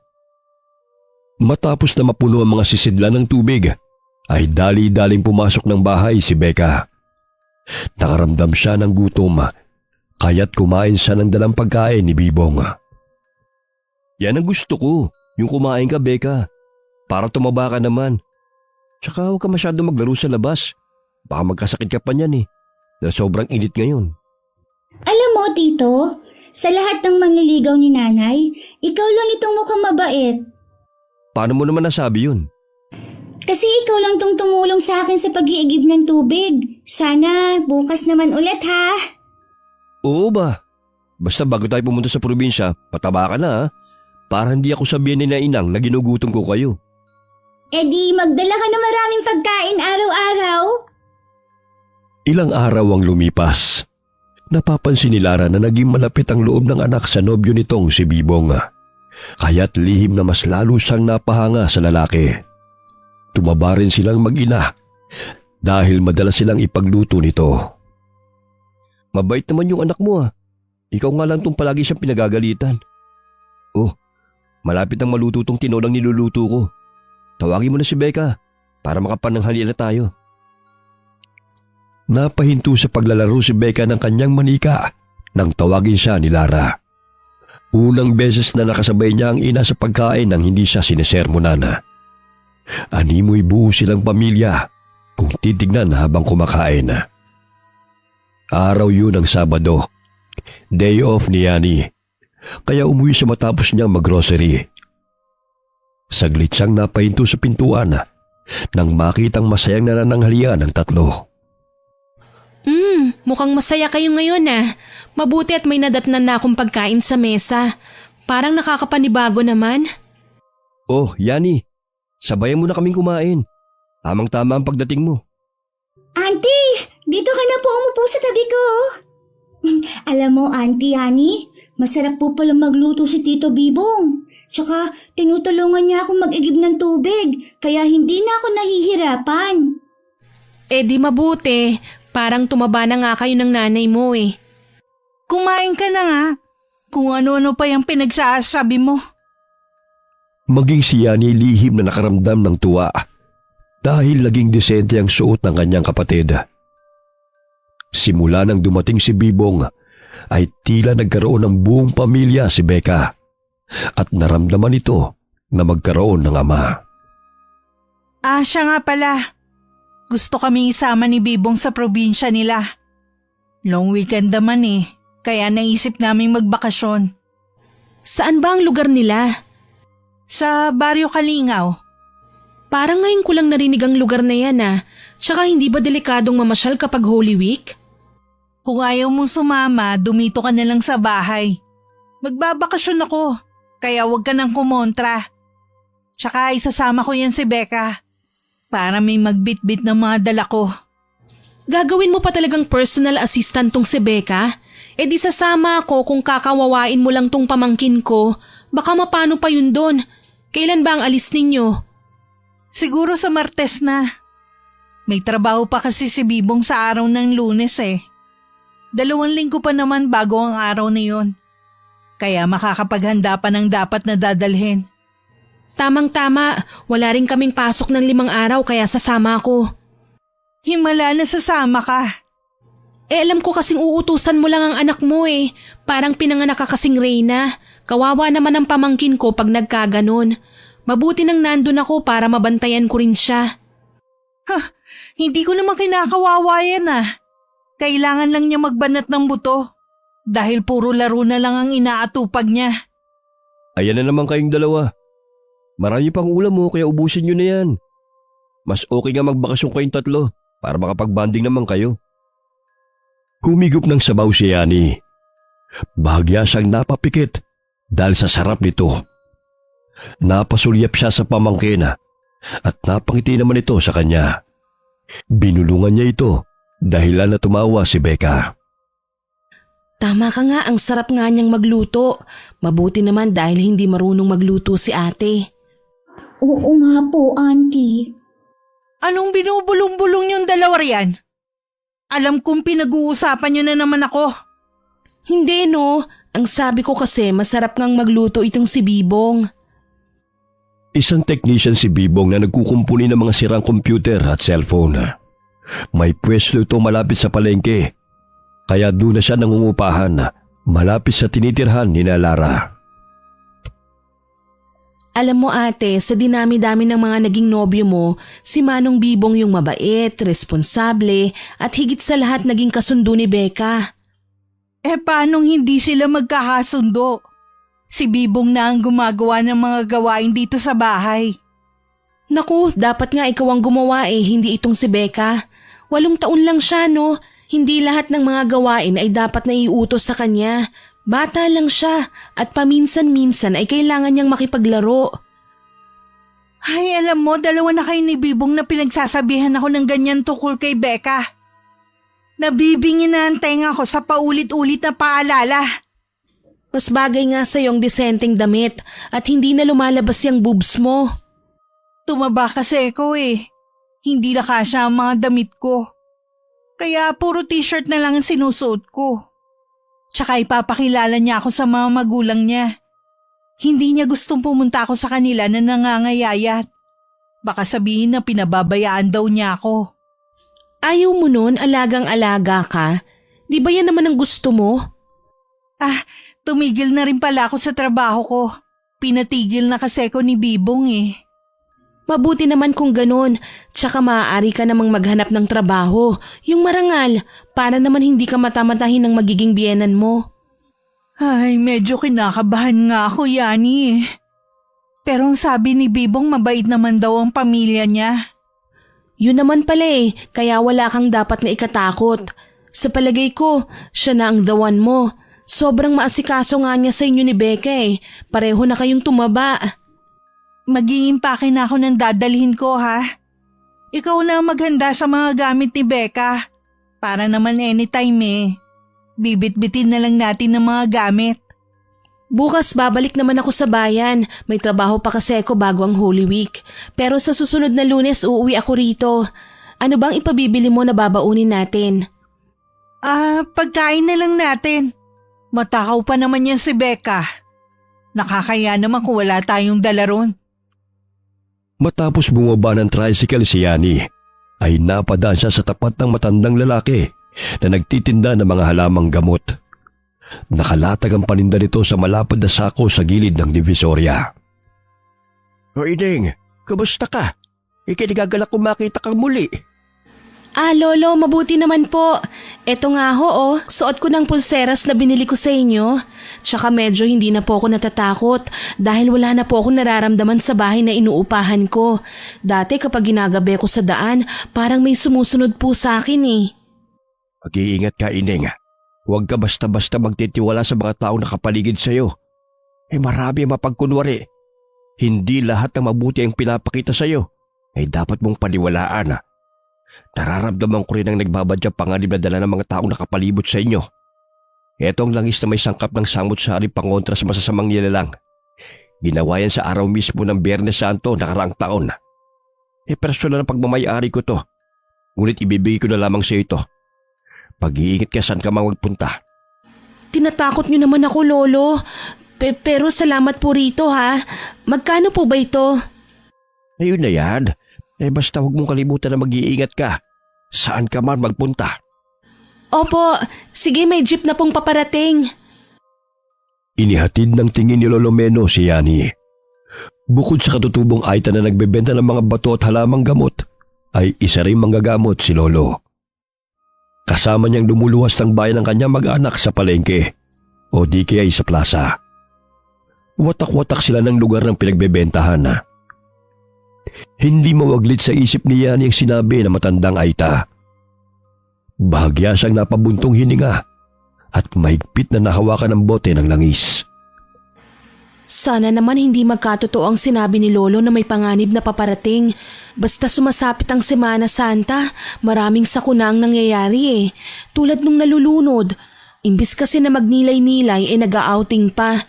Matapos na mapuno ang mga sisidlan ng tubig, ay dali-daling pumasok ng bahay si Becca. Nakaramdam siya ng gutom, kaya't kumain siya ng dalang pagkain ni Bibong. Yan ang gusto ko, yung kumain ka Becca, para tumaba ka naman. Tsaka huwag ka masyado maglaro sa labas. Baka magkasakit ka pa niyan dahil sobrang init ngayon. Alam mo, Tito, sa lahat ng manliligaw ni Nanay, ikaw lang itong mukhang mabait. Paano mo naman nasabi yun? Kasi ikaw lang tong tumulong sa akin sa pag-iigib ng tubig. Sana bukas naman ulit ha. Oo ba? Basta bago tayo pumunta sa probinsya, pataba ka na para hindi ako sabihin ni Inang na ginugutom ko kayo. E di magdala ka na maraming pagkain araw-araw. Ilang araw ang lumipas. Napapansin ni Lara na naging malapit ang loob ng anak sa nobyo nitong si Bibong. Kaya't lihim na mas lalo siyang napahanga sa lalaki. Tumaba rin silang mag-ina dahil madalas silang ipagluto nito. Mabait naman yung anak mo Ikaw nga lang tong palagi siyang pinagagalitan. Oh, malapit ang maluto tong tinolang niluluto ko. Tawagin mo na si Becca para makapananghali na tayo. Napahinto sa paglalaro si Becca ng kanyang manika nang tawagin siya ni Lara. Unang beses na nakasabay niya ang ina sa pagkain nang hindi siya sinesermonan. Animoy buo silang pamilya kung titignan habang kumakain. Araw yun ng Sabado, day off ni Yani, kaya umuwi siya matapos niyang maggrocery. Saglit siyang napahinto sa pintuan nang makitang masayang nanananghalian ng tatlo. Mukhang masaya kayo ngayon Mabuti at may nadatnan na akong pagkain sa mesa. Parang nakakapanibago naman. Oh, Yani, sabayan mo na kaming kumain. Tamang-tama ang pagdating mo. Auntie, dito ka na po umupo sa tabi ko. Alam mo, Auntie Yani, masarap po pala magluto si Tito Bibong. Tsaka tinutulungan niya akong mag-igib ng tubig, kaya hindi na ako nahihirapan. Eh di mabuti, parang tumaba na nga kayo ng nanay mo Kumain ka na nga. Kung ano-ano pa yung pinagsasabi mo. Maging si Yani lihim na nakaramdam ng tuwa dahil naging disente ang suot ng kanyang kapatid. Simula nang dumating si Bibong ay tila nagkaroon ng buong pamilya si Becca at naramdaman ito na magkaroon ng ama. Siya nga pala. Gusto kaming isama ni Bibong sa probinsya nila. Long weekend naman kaya naisip naming magbakasyon. Saan ba ang lugar nila? Sa Baryo Kalingaw. Parang ngayon ko lang narinig ang lugar na yan Tsaka hindi ba delikadong mamasyal kapag Holy Week? Kung ayaw mong sumama, dumito ka na lang sa bahay. Magbabakasyon ako, kaya huwag ka nang kumontra. Tsaka isasama ko yan si Becca para may magbitbit ng mga dala ko. Gagawin mo pa talagang personal assistant tong si Becca? E di sasama ako kung kakawawain mo lang tong pamangkin ko. Baka mapano pa yun doon. Kailan ba ang alis ninyo? Siguro sa Martes na. May trabaho pa kasi si Bibong sa araw ng Lunes 2 linggo pa naman bago ang araw na yun. Kaya makakapaghanda pa ng dapat na dadalhin. Tamang-tama, wala rin kaming pasok ng 5 araw kaya sasama ako. Himala na sasama ka. Alam ko kasing uutusan mo lang ang anak mo Parang pinanganak ka kasing Reyna. Kawawa naman ang pamangkin ko pag nagkaganon. Mabuti nang nandun ako para mabantayan ko rin siya. Hindi ko naman kinakawawa yan Kailangan lang niya magbanat ng buto. Dahil puro laro na lang ang inaatupag niya. Ayan na naman kayong dalawa. Marami pang ulam mo kaya ubusin nyo na yan. Mas okay nga magbakasyon kayong tatlo para makapag-bonding naman kayo. Humigop ng sabaw si Yani. Bahagya siyang napapikit dahil sa sarap nito. Napasulyap siya sa pamangkin at napangiti naman ito sa kanya. Binulungan niya ito dahilan na tumawa si Becca. Tama ka nga, ang sarap nga niyang magluto. Mabuti naman dahil hindi marunong magluto si ate. Oo nga po, Auntie. Anong binubulong-bulong yung dalawa riyan? Alam kong pinag-uusapan niyo na naman ako. Hindi ang sabi ko kasi masarap ngang magluto itong si Bibong. Isang technician si Bibong na nagkukumpuni ng mga sirang computer at cellphone. May pwesto ito malapit sa palengke, kaya doon na siya nangungupahan malapit sa tinitirhan ni Lara. Alam mo ate, sa dinami-dami ng mga naging nobyo mo, si Manong Bibong yung mabait, responsable, at higit sa lahat naging kasundo ni Becca. Paanong hindi sila magkakasundo? Si Bibong na ang gumagawa ng mga gawain dito sa bahay. Naku, dapat nga ikaw ang gumawa hindi itong si Becca. 8 taon lang siya, no? Hindi lahat ng mga gawain ay dapat na iutos sa kanya. Bata lang siya at paminsan-minsan ay kailangan niyang makipaglaro. Ay, alam mo, 2 na kayo ni Bibong na pinagsasabihan ako ng ganyan tukol kay Becca. Nabibingin na ang tenga ko sa paulit-ulit na paalala. Mas bagay nga sa yung disenteng damit at hindi na lumalabas yung boobs mo. Tumaba kasi ako Hindi na kasya ang mga damit ko. Kaya puro t-shirt na lang ang sinusuot ko. Tsaka ipapakilala niya ako sa mga magulang niya. Hindi niya gustong pumunta ako sa kanila na nangangayayat. Baka sabihin na pinababayaan daw niya ako. Ayaw mo nun, alagang-alaga ka? Di ba yan naman ang gusto mo? Tumigil na rin pala ako sa trabaho ko. Pinatigil na kasi ako ni Bibong Mabuti naman kung ganun, tsaka maaari ka namang maghanap ng trabaho, yung marangal, para naman hindi ka matamatahin ng magiging biyenan mo. Ay, medyo kinakabahan nga ako, Yani. Pero ang sabi ni Bibong mabait naman daw ang pamilya niya. Yun naman pala kaya wala kang dapat na ikatakot. Sa palagay ko, siya na ang the one mo. Sobrang maasikaso nga niya sa inyo ni Becca Pareho na kayong tumaba. Mag-iimpake na ako ng dadalhin ko, ha? Ikaw na ang maghanda sa mga gamit ni Becca. Para naman anytime Bibit-bitin na lang natin ng mga gamit. Bukas babalik naman ako sa bayan. May trabaho pa kasi ako bago ang Holy Week. Pero sa susunod na Lunes uuwi ako rito. Ano bang ipabibili mo na babaunin natin? Pagkain na lang natin. Matakaw pa naman yan si Becca. Nakakaya naman kung wala tayong dala ron. Matapos bumaba ng tricycle si Yani, ay napadaan siya sa tapat ng matandang lalaki na nagtitinda ng mga halamang gamot. Nakalatag ang paninda nito sa malapad na sako sa gilid ng divisorya. O Ineng, kamusta ka? Ikinigagalak kung makita kang muli. Lolo, mabuti naman po. Eto nga suot ko ng pulseras na binili ko sa inyo. Tsaka medyo hindi na po ako natatakot dahil wala na po akong nararamdaman sa bahay na inuupahan ko. Dati kapag ginagabi ko sa daan, parang may sumusunod po sa akin Mag-iingat ka, Ineng. Huwag ka basta-basta magtitiwala sa mga taong nakapaligid sa'yo. Marami ang mapagkunwari. Hindi lahat ng mabuti ang pinapakita sa'yo ay dapat mong paniwalaan. Nararamdaman ko rin ang nagbabadyang panganib na dala ng mga taong nakapalibot sa inyo. Ito ang langis na may sangkap ng samot-sari pangontra sa masasamang nilalang. Ginawa yan sa araw mismo ng Biyernes Santo nakaraang taon. Personal na pagmamayari ko to. Ngunit ibibigay ko na lamang sa ito. Pag-iingat ka saan ka mang magpunta. Tinatakot niyo naman ako, Lolo. Pero salamat po rito, ha? Magkano po ba ito? Ayun na yan. Basta huwag mong kalimutan na mag-iingat ka. Saan ka man magpunta. Opo, sige may jeep na pong paparating. Inihatid ng tingin ni Lolo Meno si Yani. Bukod sa katutubong aita na nagbebenta ng mga bato at halamang gamot, ay isa rin manggagamot si Lolo. Kasama niyang lumuluwas ng bayan ng kanyang mag-anak sa palengke o di kaya sa plaza. Watak-watak sila ng lugar ng pinagbebentahan. Hindi mawaglit sa isip ni Yani ang sinabi na matandang aita. Bahagya siyang napabuntong hininga at mahigpit na nahawakan ng bote ng langis. Sana naman hindi magkatotoo ang sinabi ni Lolo na may panganib na paparating. Basta sumasapit ang Semana Santa, maraming sakuna ang nangyayari Tulad nung nalulunod. Imbis kasi na magnilay-nilay nag-outing pa.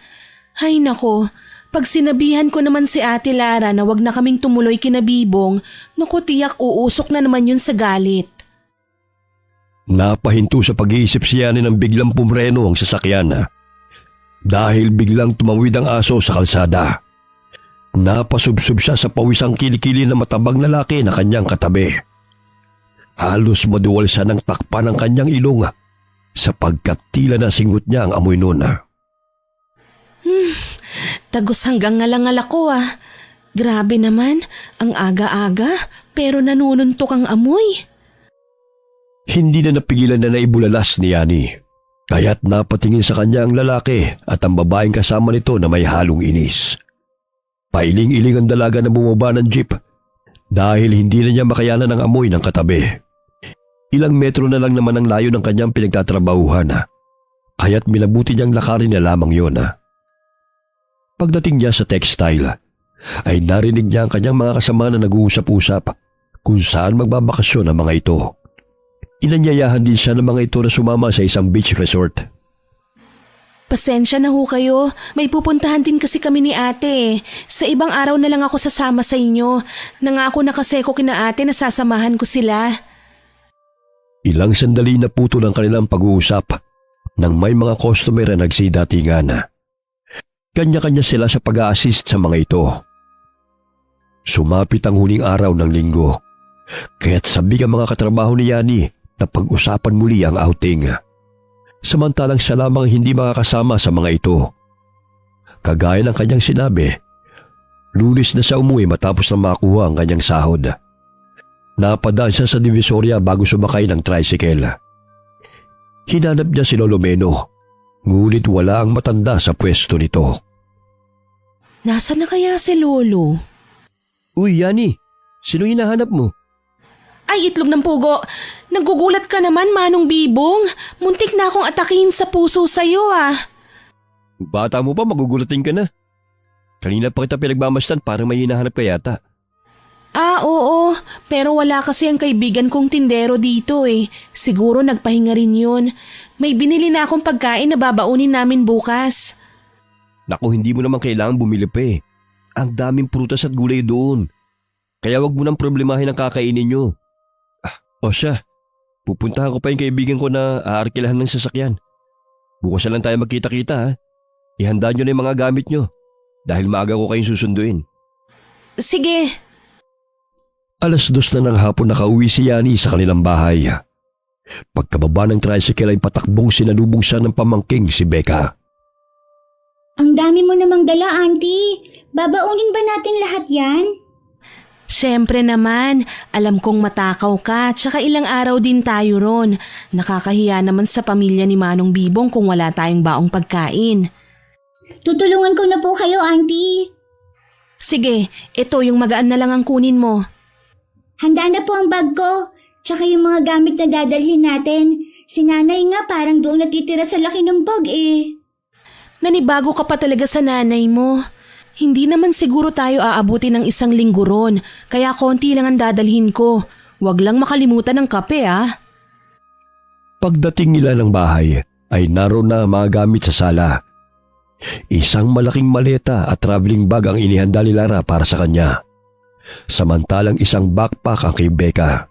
Hay nako, pag sinabihan ko naman si Ate Lara na wag na kaming tumuloy kina Bibong, naku tiyak uusok na naman yun sa galit. Napahinto sa pag-iisip si Yani ng biglang pumreno ang sasakyan. Dahil biglang tumawid ang aso sa kalsada. Napasubsob siya sa pawisang kilikili na matabang lalaki na kanyang katabi. Halos maduwal siya ng takpan ng kanyang ilong sapagkat tila na singot niya ang amoy noon. Tagos hanggang ngalangal ako ah. Grabe naman, ang aga-aga pero nanununtok ang amoy. Hindi na napigilan na naibulalas ni Yani. Kaya't napatingin sa kanya ang lalaki at ang babaeng kasama nito na may halong inis. Pailing-iling ang dalaga na bumaba ng jeep dahil hindi na niya makayanan ang amoy ng katabi. Ilang metro na lang naman ang layo ng kanyang pinagtatrabahuhan. Kaya't minabuti niyang lakarin na lamang yun. Pagdating niya sa textile, ay narinig niya ang kanyang mga kasama na nag-uusap-usap kung saan magbabakasyon ang mga ito. Inanyayahan din siya ng mga ito na sumama sa isang beach resort. Pasensya na ho kayo, may pupuntahan din kasi kami ni ate. Sa ibang araw na lang ako sasama sa inyo. Nangako na kasi ko kina ate na sasamahan ko sila. Ilang sandali na putol ang kanilang pag-uusap nang may mga customer na nagsidatingan. Kanya-kanya sila sa pag-a-assist sa mga ito. Sumapit ang huling araw ng linggo, kaya't sabik ang mga katrabaho ni Yani na pag-usapan muli ang outing. Samantalang siya lamang hindi makakasama sa mga ito. Kagaya ng kanyang sinabi, Lunes na siya umuwi matapos na makuha ang kanyang sahod. Napadaan siya sa Divisoria bago sumakay ng tricycle. Hinanap niya si Lolo Meno, ngunit wala ang matanda sa pwesto nito. Nasaan na kaya si Lolo? Uy, Yani, sino hinahanap mo? Ay, itlog ng pugo. Nagugulat ka naman, Manong Bibong. Muntik na akong atakihin sa puso sa'yo ah. Bata mo pa, magugulatin ka na. Kanina pa kita pinagmamasdan para may hinahanap ka yata. Ah, oo. Pero wala kasi ang kaibigan kong tindero dito eh. Siguro nagpahinga rin yun. May binili na akong pagkain na babaunin namin bukas. Naku, hindi mo naman kailangan bumili pa eh. Ang daming prutas at gulay doon. Kaya wag mo nang problemahin ang kakainin nyo. O siya, pupuntahan ko pa yung kaibigan ko na aarkilahan ng sasakyan. Bukas na lang tayo magkita-kita ha. Ihanda nyo na yung mga gamit nyo. Dahil maaga ko kayong susunduin. Sige. 2:00 na ng hapon nakauwi si Yani sa kanilang bahay. Pagkababa ng tricycle ay patakbong sinalubong siya ng pamangking si Becca. Ang dami mo namang dala, Auntie. Babaunin ba natin lahat yan? Siyempre naman, alam kong matakaw ka, tsaka ilang araw din tayo ron. Nakakahiya naman sa pamilya ni Manong Bibong kung wala tayong baong pagkain. Tutulungan ko na po kayo, Auntie. Sige, ito yung magaan na lang ang kunin mo. Handa na po ang bag ko, tsaka yung mga gamit na dadalhin natin. Si nanay nga parang doon natitira sa laki ng bag eh. Nanibago ka pa talaga sa nanay mo. Hindi naman siguro tayo aabuti ng 1 linggo ron, kaya konti lang ang dadalhin ko. Huwag lang makalimutan ng kape ah. Pagdating nila ng bahay ay naroon na ang mga gamit sa sala. Isang malaking maleta at traveling bag ang inihanda ni Lara para sa kanya. Samantalang isang backpack ang kay Becca.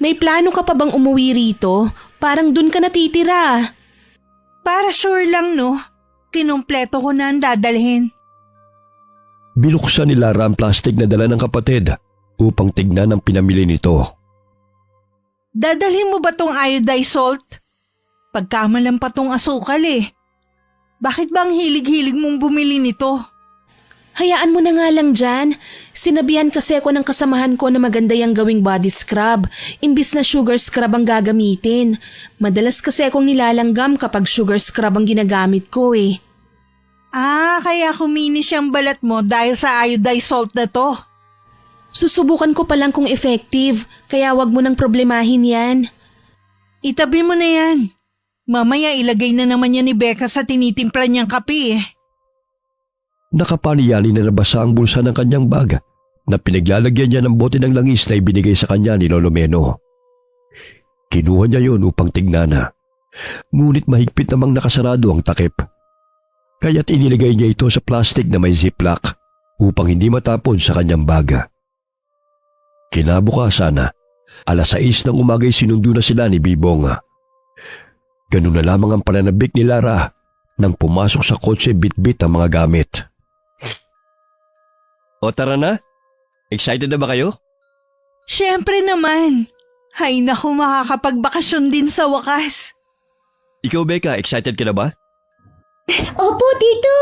May plano ka pa bang umuwi rito? Parang dun ka natitira. Para sure lang no, kinumpleto ko na ang dadalhin. Binuksan ni Lara ang plastic na dala ng kapatid upang tignan ang pinamili nito. Dadalhin mo ba tong iodized salt? Pagkamalan pa tong asukal eh. Bakit ba ang hilig-hilig mong bumili nito? Hayaan mo na nga lang dyan. Sinabihan kasi ako ng kasamahan ko na maganda yung gawing body scrub, imbis na sugar scrub ang gagamitin. Madalas kasi akong nilalanggam kapag sugar scrub ang ginagamit ko eh. Ah, kaya kuminis siyang balat mo dahil sa iodized salt na to. Susubukan ko pa lang kung effective, kaya wag mo nang problemahin yan. Itabi mo na yan. Mamaya ilagay na naman yan ni Becca sa tinitimpla niyang kape eh. Nakapaniyali na nabasa ang bulsa ng kanyang bag na pinaglalagyan niya ng bote ng langis na ibinigay sa kanya ni Lolo Meno. Kinuha niya yon upang tignan na. Ngunit mahigpit namang nakasarado ang takip. Kaya't inilagay niya ito sa plastic na may ziplock upang hindi matapon sa kanyang bag. Kinabukasan, 6:00 ng umaga'y sinundo na sila ni Bibong. Ganun na lamang ang pananabik ni Lara nang pumasok sa kotse bit-bit ang mga gamit. O tara na? Excited na ba kayo? Siyempre naman. Hay naku, makakapagbakasyon din sa wakas. Ikaw, Becca, excited ka na ba? Opo, Tito.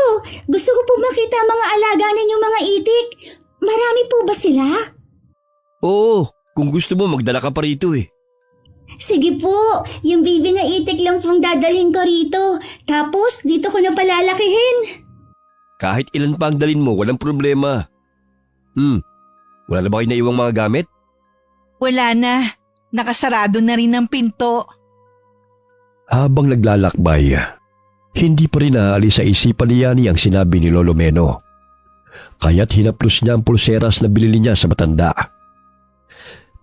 Gusto ko po makita ang mga alaga ninyong mga itik. Marami po ba sila? Oo, kung gusto mo magdala ka pa rito eh. Sige po, yung baby na itik lang pong dadalhin ko rito. Tapos, dito ko na palalakihin. Kahit ilan pa ang dalin mo, walang problema. Wala na ba kayo naiwang mga gamit? Wala na. Nakasarado na rin ang pinto. Habang naglalakbay, hindi pa rin naalis sa isipan ni Yani ang sinabi ni Lolo Meno. Kaya't hinaplos niya ang pulseras na binili niya sa matanda.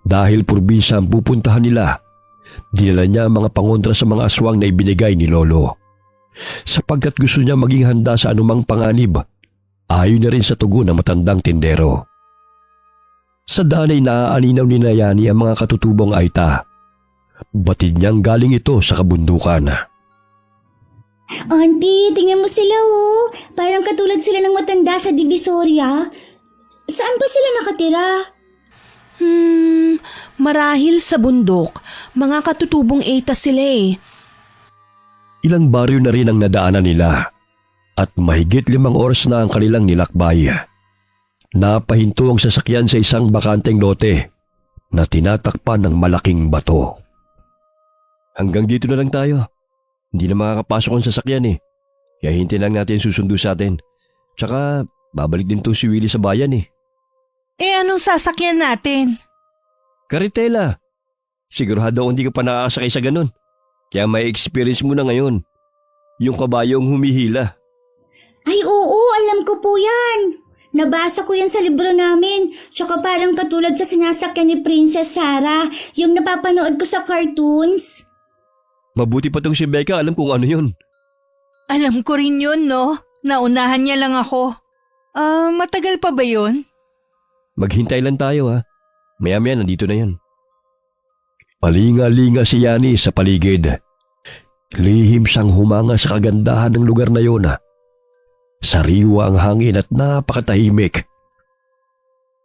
Dahil purbisa ang pupuntahan nila, dinala niya ang mga pangontra sa mga aswang na ibinigay ni Lolo. Sapagkat gusto niya maging handa sa anumang panganib, ayon na rin sa tugon ng matandang tindero. Sa daan ay naaaninaw ni Yani ang mga katutubong aita. Batid niyang galing ito sa kabundukan. Auntie, tingnan mo sila oh. Parang katulad sila ng matanda sa Divisoria. Saan ba sila nakatira? Marahil sa bundok. Mga katutubong eta sila eh. Ilang baryo na rin ang nadaanan nila at mahigit 5 oras na ang kanilang nilakbay. Napahinto ang sasakyan sa isang bakanteng lote na tinatakpan ng malaking bato. Hanggang dito na lang tayo. Hindi na makakapasok ang sasakyan eh. Kaya hintayin lang natin susundo sa atin. Tsaka babalik din to si Willie sa bayan eh. Anong sasakyan natin? Karitela. Sigurado hindi ka pa nakakasakay sa ganun. Kaya may experience mo na ngayon. Yung kabayong humihila. Ay oo, alam ko po yan. Nabasa ko yan sa libro namin. Tsaka parang katulad sa sinasakyan ni Princess Sarah, yung napapanood ko sa cartoons. Mabuti pa tong si Becca, alam kung ano yun. Alam ko rin yun, no? Naunahan niya lang ako. Matagal pa ba yun? Maghintay lang tayo ha. Maya-maya nandito na yan. Palinga-linga si Yani sa paligid. Lihim siyang humanga sa kagandahan ng lugar na yun. Sariwa ang hangin at napakatahimik.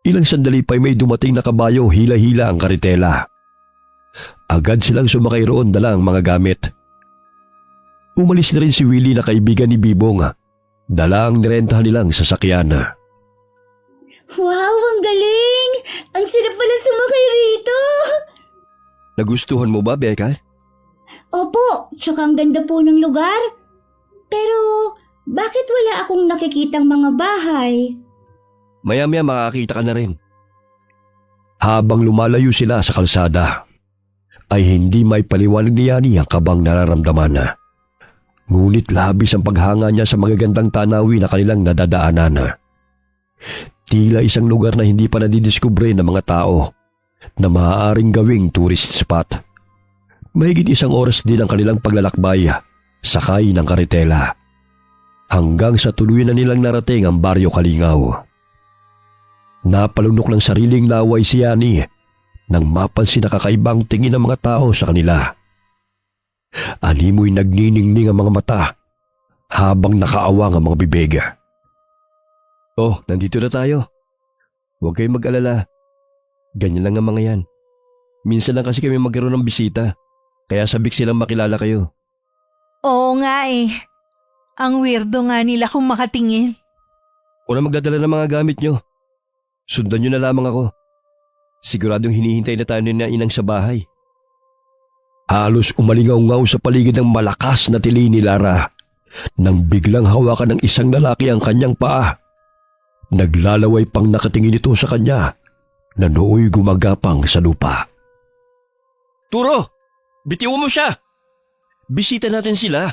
Ilang sandali pa'y may dumating na kabayo, hila-hila ang karitela. Agad silang sumakay roon dala ang mga gamit. Umalis na rin si Willie na kaibigan ni Bibong. Dala ang nirentahan nilang sasakyan. Wow, ang galing! Ang sarap pala sumakay rito! Nagustuhan mo ba, Becca? Opo, tsaka ang ganda po ng lugar. Pero, bakit wala akong nakikitang mga bahay? Maya-maya makakita ka na rin. Habang lumalayo sila sa kalsada, ay hindi may paliwanag ni Yani ang kabang nararamdaman. Ngunit labis ang paghanga niya sa magagandang tanawin na kanilang nadadaanan. Tila isang lugar na hindi pa nadidiskubre ng mga tao na maaaring gawing tourist spot. Mahigit 1 oras din ang kanilang paglalakbay sakay ng karitela. Hanggang sa tuluyan na nilang narating ang Baryo Kalingaw. Napalunok ng sariling laway si Yani nang mapansin na kakaibang tingin ng mga tao sa kanila. Animoy nagniningning ang mga mata habang nakaawang ang mga bibig. Oh, nandito na tayo. Huwag kayong mag-alala. Ganyan lang ang mga yan. Minsan lang kasi kami magkaroon ng bisita, kaya sabik silang makilala kayo. Oo nga eh. Ang weirdo nga nila kung makatingin. O na magdadala ng mga gamit nyo. Sundan nyo na lamang ako. Siguradong hinihintay na tayo na inang sa bahay. Halos umalingaw-ngaw sa paligid ng malakas na tili ni Lara nang biglang hawakan ng isang lalaki ang kanyang paa. Naglalaway pang nakatingin ito sa kanya na nooy gumagapang sa lupa. Turo! Bitiwan mo siya! Bisita natin sila,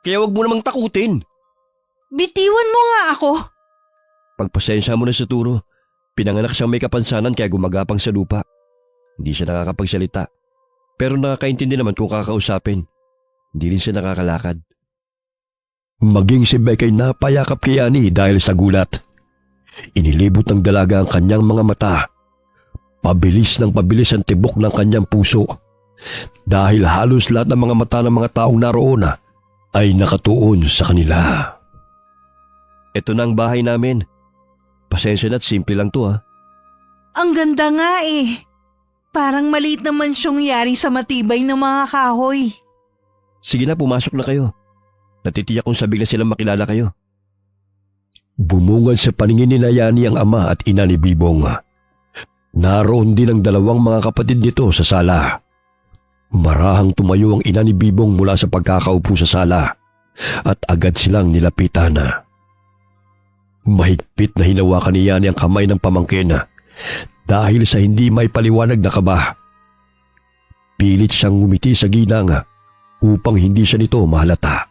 kaya wag mo namang takutin. Bitiwan mo nga ako. Pagpasensya mo na sa Turo. Pinanganak siyang may kapansanan kaya gumagapang sa lupa. Hindi siya nakakapagsalita. Pero nakakaintindi naman kung kakausapin. Hindi rin siya nakakalakad. Maging si Beck ay napayakap kay Yani dahil sa gulat. Inilibot ng dalaga ang kanyang mga mata. Pabilis ng pabilis ang tibok ng kanyang puso. Dahil halos lahat ng mga mata ng mga taong naroon ay nakatuon sa kanila. Ito na ang bahay namin. Pasensya na't simple lang to ha. Ang ganda nga eh. Parang maliit na mansyong yari sa matibay ng mga kahoy. Sige na, pumasok na kayo. Natitiyak kong sabik na silang makilala kayo. Bumungad sa paningin ni Yani ang ama at ina ni Bibong. Naroon din ang dalawang mga kapatid nito sa sala. Marahang tumayo ang ina ni Bibong mula sa pagkakaupo sa sala at agad silang nilapitan. Mahigpit na hinawakan ni Yani ang kamay ng pamangkin dahil sa hindi may paliwanag na kaba. Pilit siyang ngumiti sa ginang upang hindi siya nito mahalata.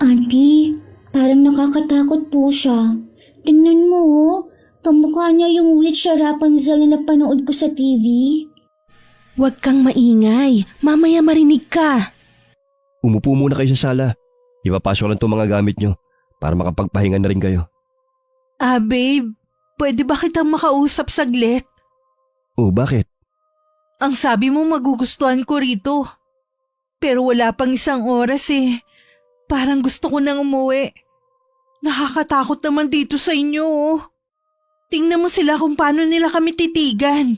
Auntie, parang nakakatakot po siya. Tingnan mo, oh. Kamukha niya yung witch sa Rapunzel na napanood ko sa TV. Huwag kang maingay. Mamaya marinig ka. Umupo muna kayo sa sala. Ipapasok lang itong mga gamit nyo para makapagpahinga na rin kayo. Babe, pwede ba kitang makausap saglit? Oh, bakit? Ang sabi mo magugustuhan ko rito. Pero wala pang isang oras eh. Parang gusto ko nang umuwi. Nakakatakot naman dito sa inyo oh. Tingnan mo sila kung paano nila kami titigan.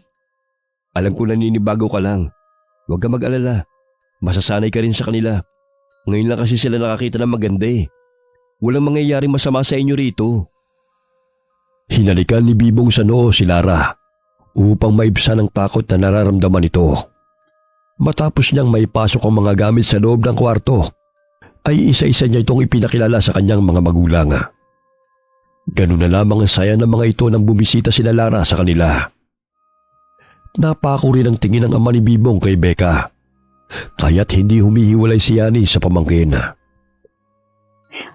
Alam ko naninibago ka lang. Huwag ka mag-alala. Masasanay ka rin sa kanila. Ngayon lang kasi sila nakakita ng maganda eh. Walang mangyayaring masama sa inyo rito. Hinalikan ni Bibong sa noo si Lara upang maibsan ang takot na nararamdaman nito. Matapos niyang maipasok ang mga gamit sa loob ng kwarto, ay isa-isa niya itong ipinakilala sa kanyang mga magulang. Ganun na lamang ang saya ng mga ito nang bumisita sila Lara sa kanila. Napako rin ang tingin ng ama ni Bibong kay Becca, kaya't hindi humihiwalay si Yani sa pamangkin.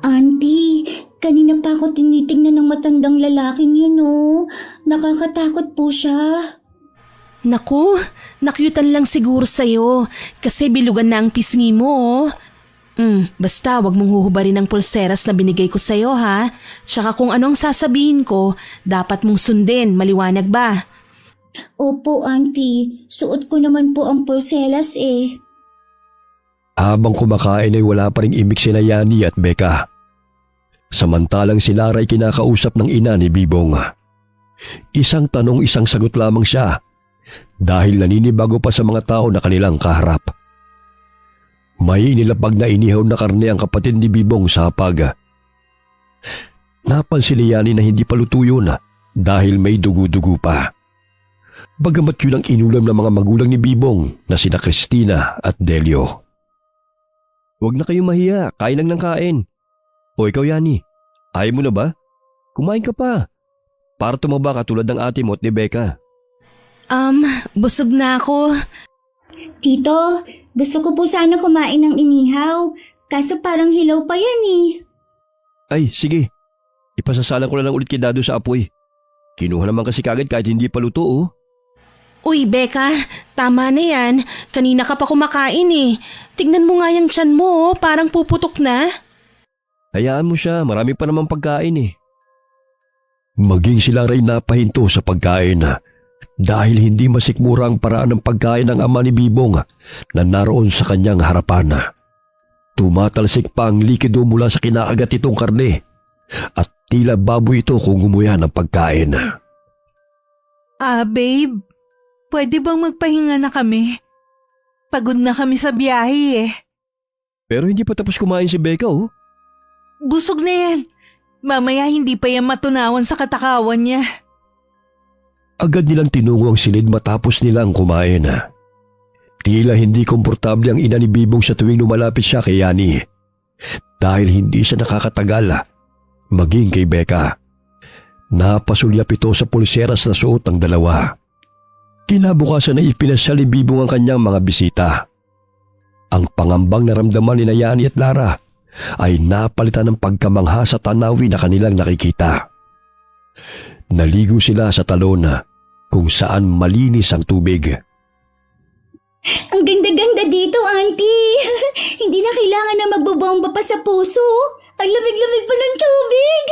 Auntie, kanina pa ako tinitingnan ng matandang lalaking yun, oh. Nakakatakot po siya. Naku, nakyutan lang siguro sa'yo kasi bilugan na ang pisngi mo. Basta wag mong huhubarin ang pulseras na binigay ko sa'yo ha. Tsaka kung anong sasabihin ko, dapat mong sundin, maliwanag ba? Opo, auntie. Suot ko naman po ang pulseras eh. Habang kumakain ay wala pa ring imik sina Yani at Becca. Samantalang si Lara ay kinakausap ng ina ni Bibong. Isang tanong isang sagot lamang siya dahil naninibago pa sa mga tao na kanilang kaharap. May inilapag na inihaw na karne ang kapatid ni Bibong sa hapag. Napansin ni Yani na hindi pa luto yun dahil may dugo-dugo pa. Bagamat yun ang inulam ng mga magulang ni Bibong na sina Christina at Delio. Huwag na kayong mahiya, kain lang ng kain. O ikaw Yani, ayaw mo na ba? Kumain ka pa. Para tumaba ka tulad ng ate mo at ni Becca. Busog na ako. Tito, gusto ko po sana kumain ng inihaw. Kaso parang hilaw pa yan eh. Ay, sige. Ipasasalan ko na lang ulit kay Dado sa apoy. Kinuha naman kasi kagad kahit hindi pa luto oh. Uy, Becca, tama na yan. Kanina ka pa kumakain eh. Tignan mo nga yung tiyan mo, parang puputok na. Hayaan mo siya, marami pa namang pagkain eh. Maging sila rin napahinto sa pagkain dahil hindi masikmura ang paraan ng pagkain ng ama ni Bibong na naroon sa kanyang harapan. Tumatalsik pa ang likido mula sa kinakagat itong karne at tila baboy ito kung gumuya ng pagkain. Babe, pwede bang magpahinga na kami? Pagod na kami sa biyahe eh. Pero hindi pa tapos kumain si Becca oh. Busog na yan. Mamaya hindi pa yan matunawan sa katakawan niya. Agad nilang tinungo ang silid matapos nilang kumain. Tila hindi komportable ang ina ni Bibong sa tuwing lumalapit siya kay Yani dahil hindi siya nakakatagal maging kay Becca. Napasulyap ito sa pulseras na suot ang dalawa. Kinabukasan ay ipinasyal ni Bibong ang kanyang mga bisita. Ang pangambang naramdaman ni Yani at Lara ay napalitan ng pagkamangha sa tanawin na kanilang nakikita. Naligo sila sa talon kung saan malinis ang tubig. Ang ganda-ganda dito, auntie. Hindi na kailangan na magbobomba pa sa puso. Ang lamig-lamig pa ng tubig.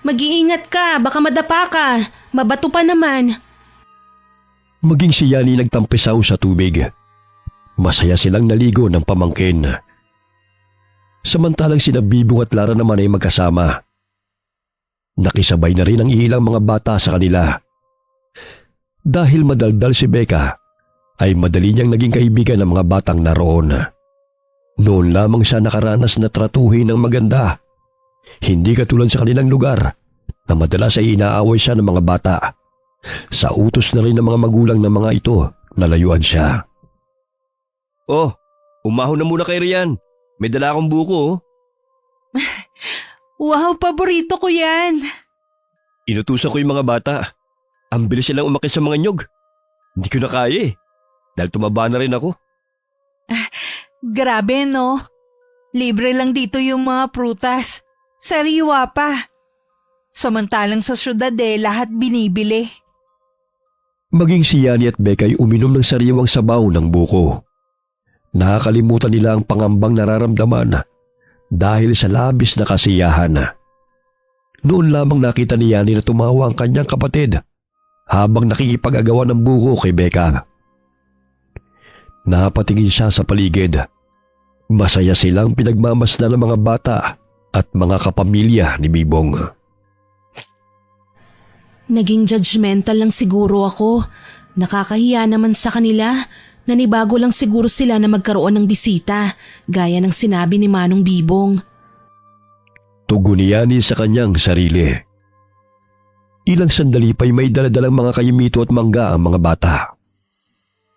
Mag-iingat ka, baka madapa ka. Mabato pa naman. Maging si Yani nagtampisaw sa tubig. Masaya silang naligo ng pamangkin. Samantalang sina Bibong at Lara naman ay magkasama. Nakisabay na rin ang ilang mga bata sa kanila. Dahil madaldal si Becca, ay madali niyang naging kaibigan ng mga batang naroon. Noon lamang siya nakaranas na tratuhin ng maganda. Hindi katulad sa kanilang lugar na madalas ay inaaway siya ng mga bata. Sa utos na rin ng mga magulang ng mga ito, nalayuan siya. Oh, umahon na muna kay Rian. May dala akong buko oh. Wow, paborito ko yan. Inutusan ko yung mga bata. Ang bilis silang umakit sa mga nyog. Hindi ko na kaya eh. Dahil tumaba na rin ako. Grabe no? Libre lang dito yung mga prutas. Sariwa pa. Samantalang sa syudad lahat binibili. Maging si Yani at Becca ay uminom ng sariwang sabaw ng buko. Nakakalimutan nila ang pangambang nararamdaman dahil sa labis na kasiyahan. Noon lamang nakita ni Yani na tumawa ang kanyang kapatid habang nakikipag-agawan ng buko kay Becca. Napatingin siya sa paligid. Masaya silang pinagmamasdan ng mga bata at mga kapamilya ni Bibong. Naging judgmental lang siguro ako. Nakakahiya naman sa kanila. Nanibago lang siguro sila na magkaroon ng bisita, gaya ng sinabi ni Manong Bibong. Tugon ni Yani sa kanyang sarili. Ilang sandali pa'y may daladalang mga kayumito at mangga ang mga bata.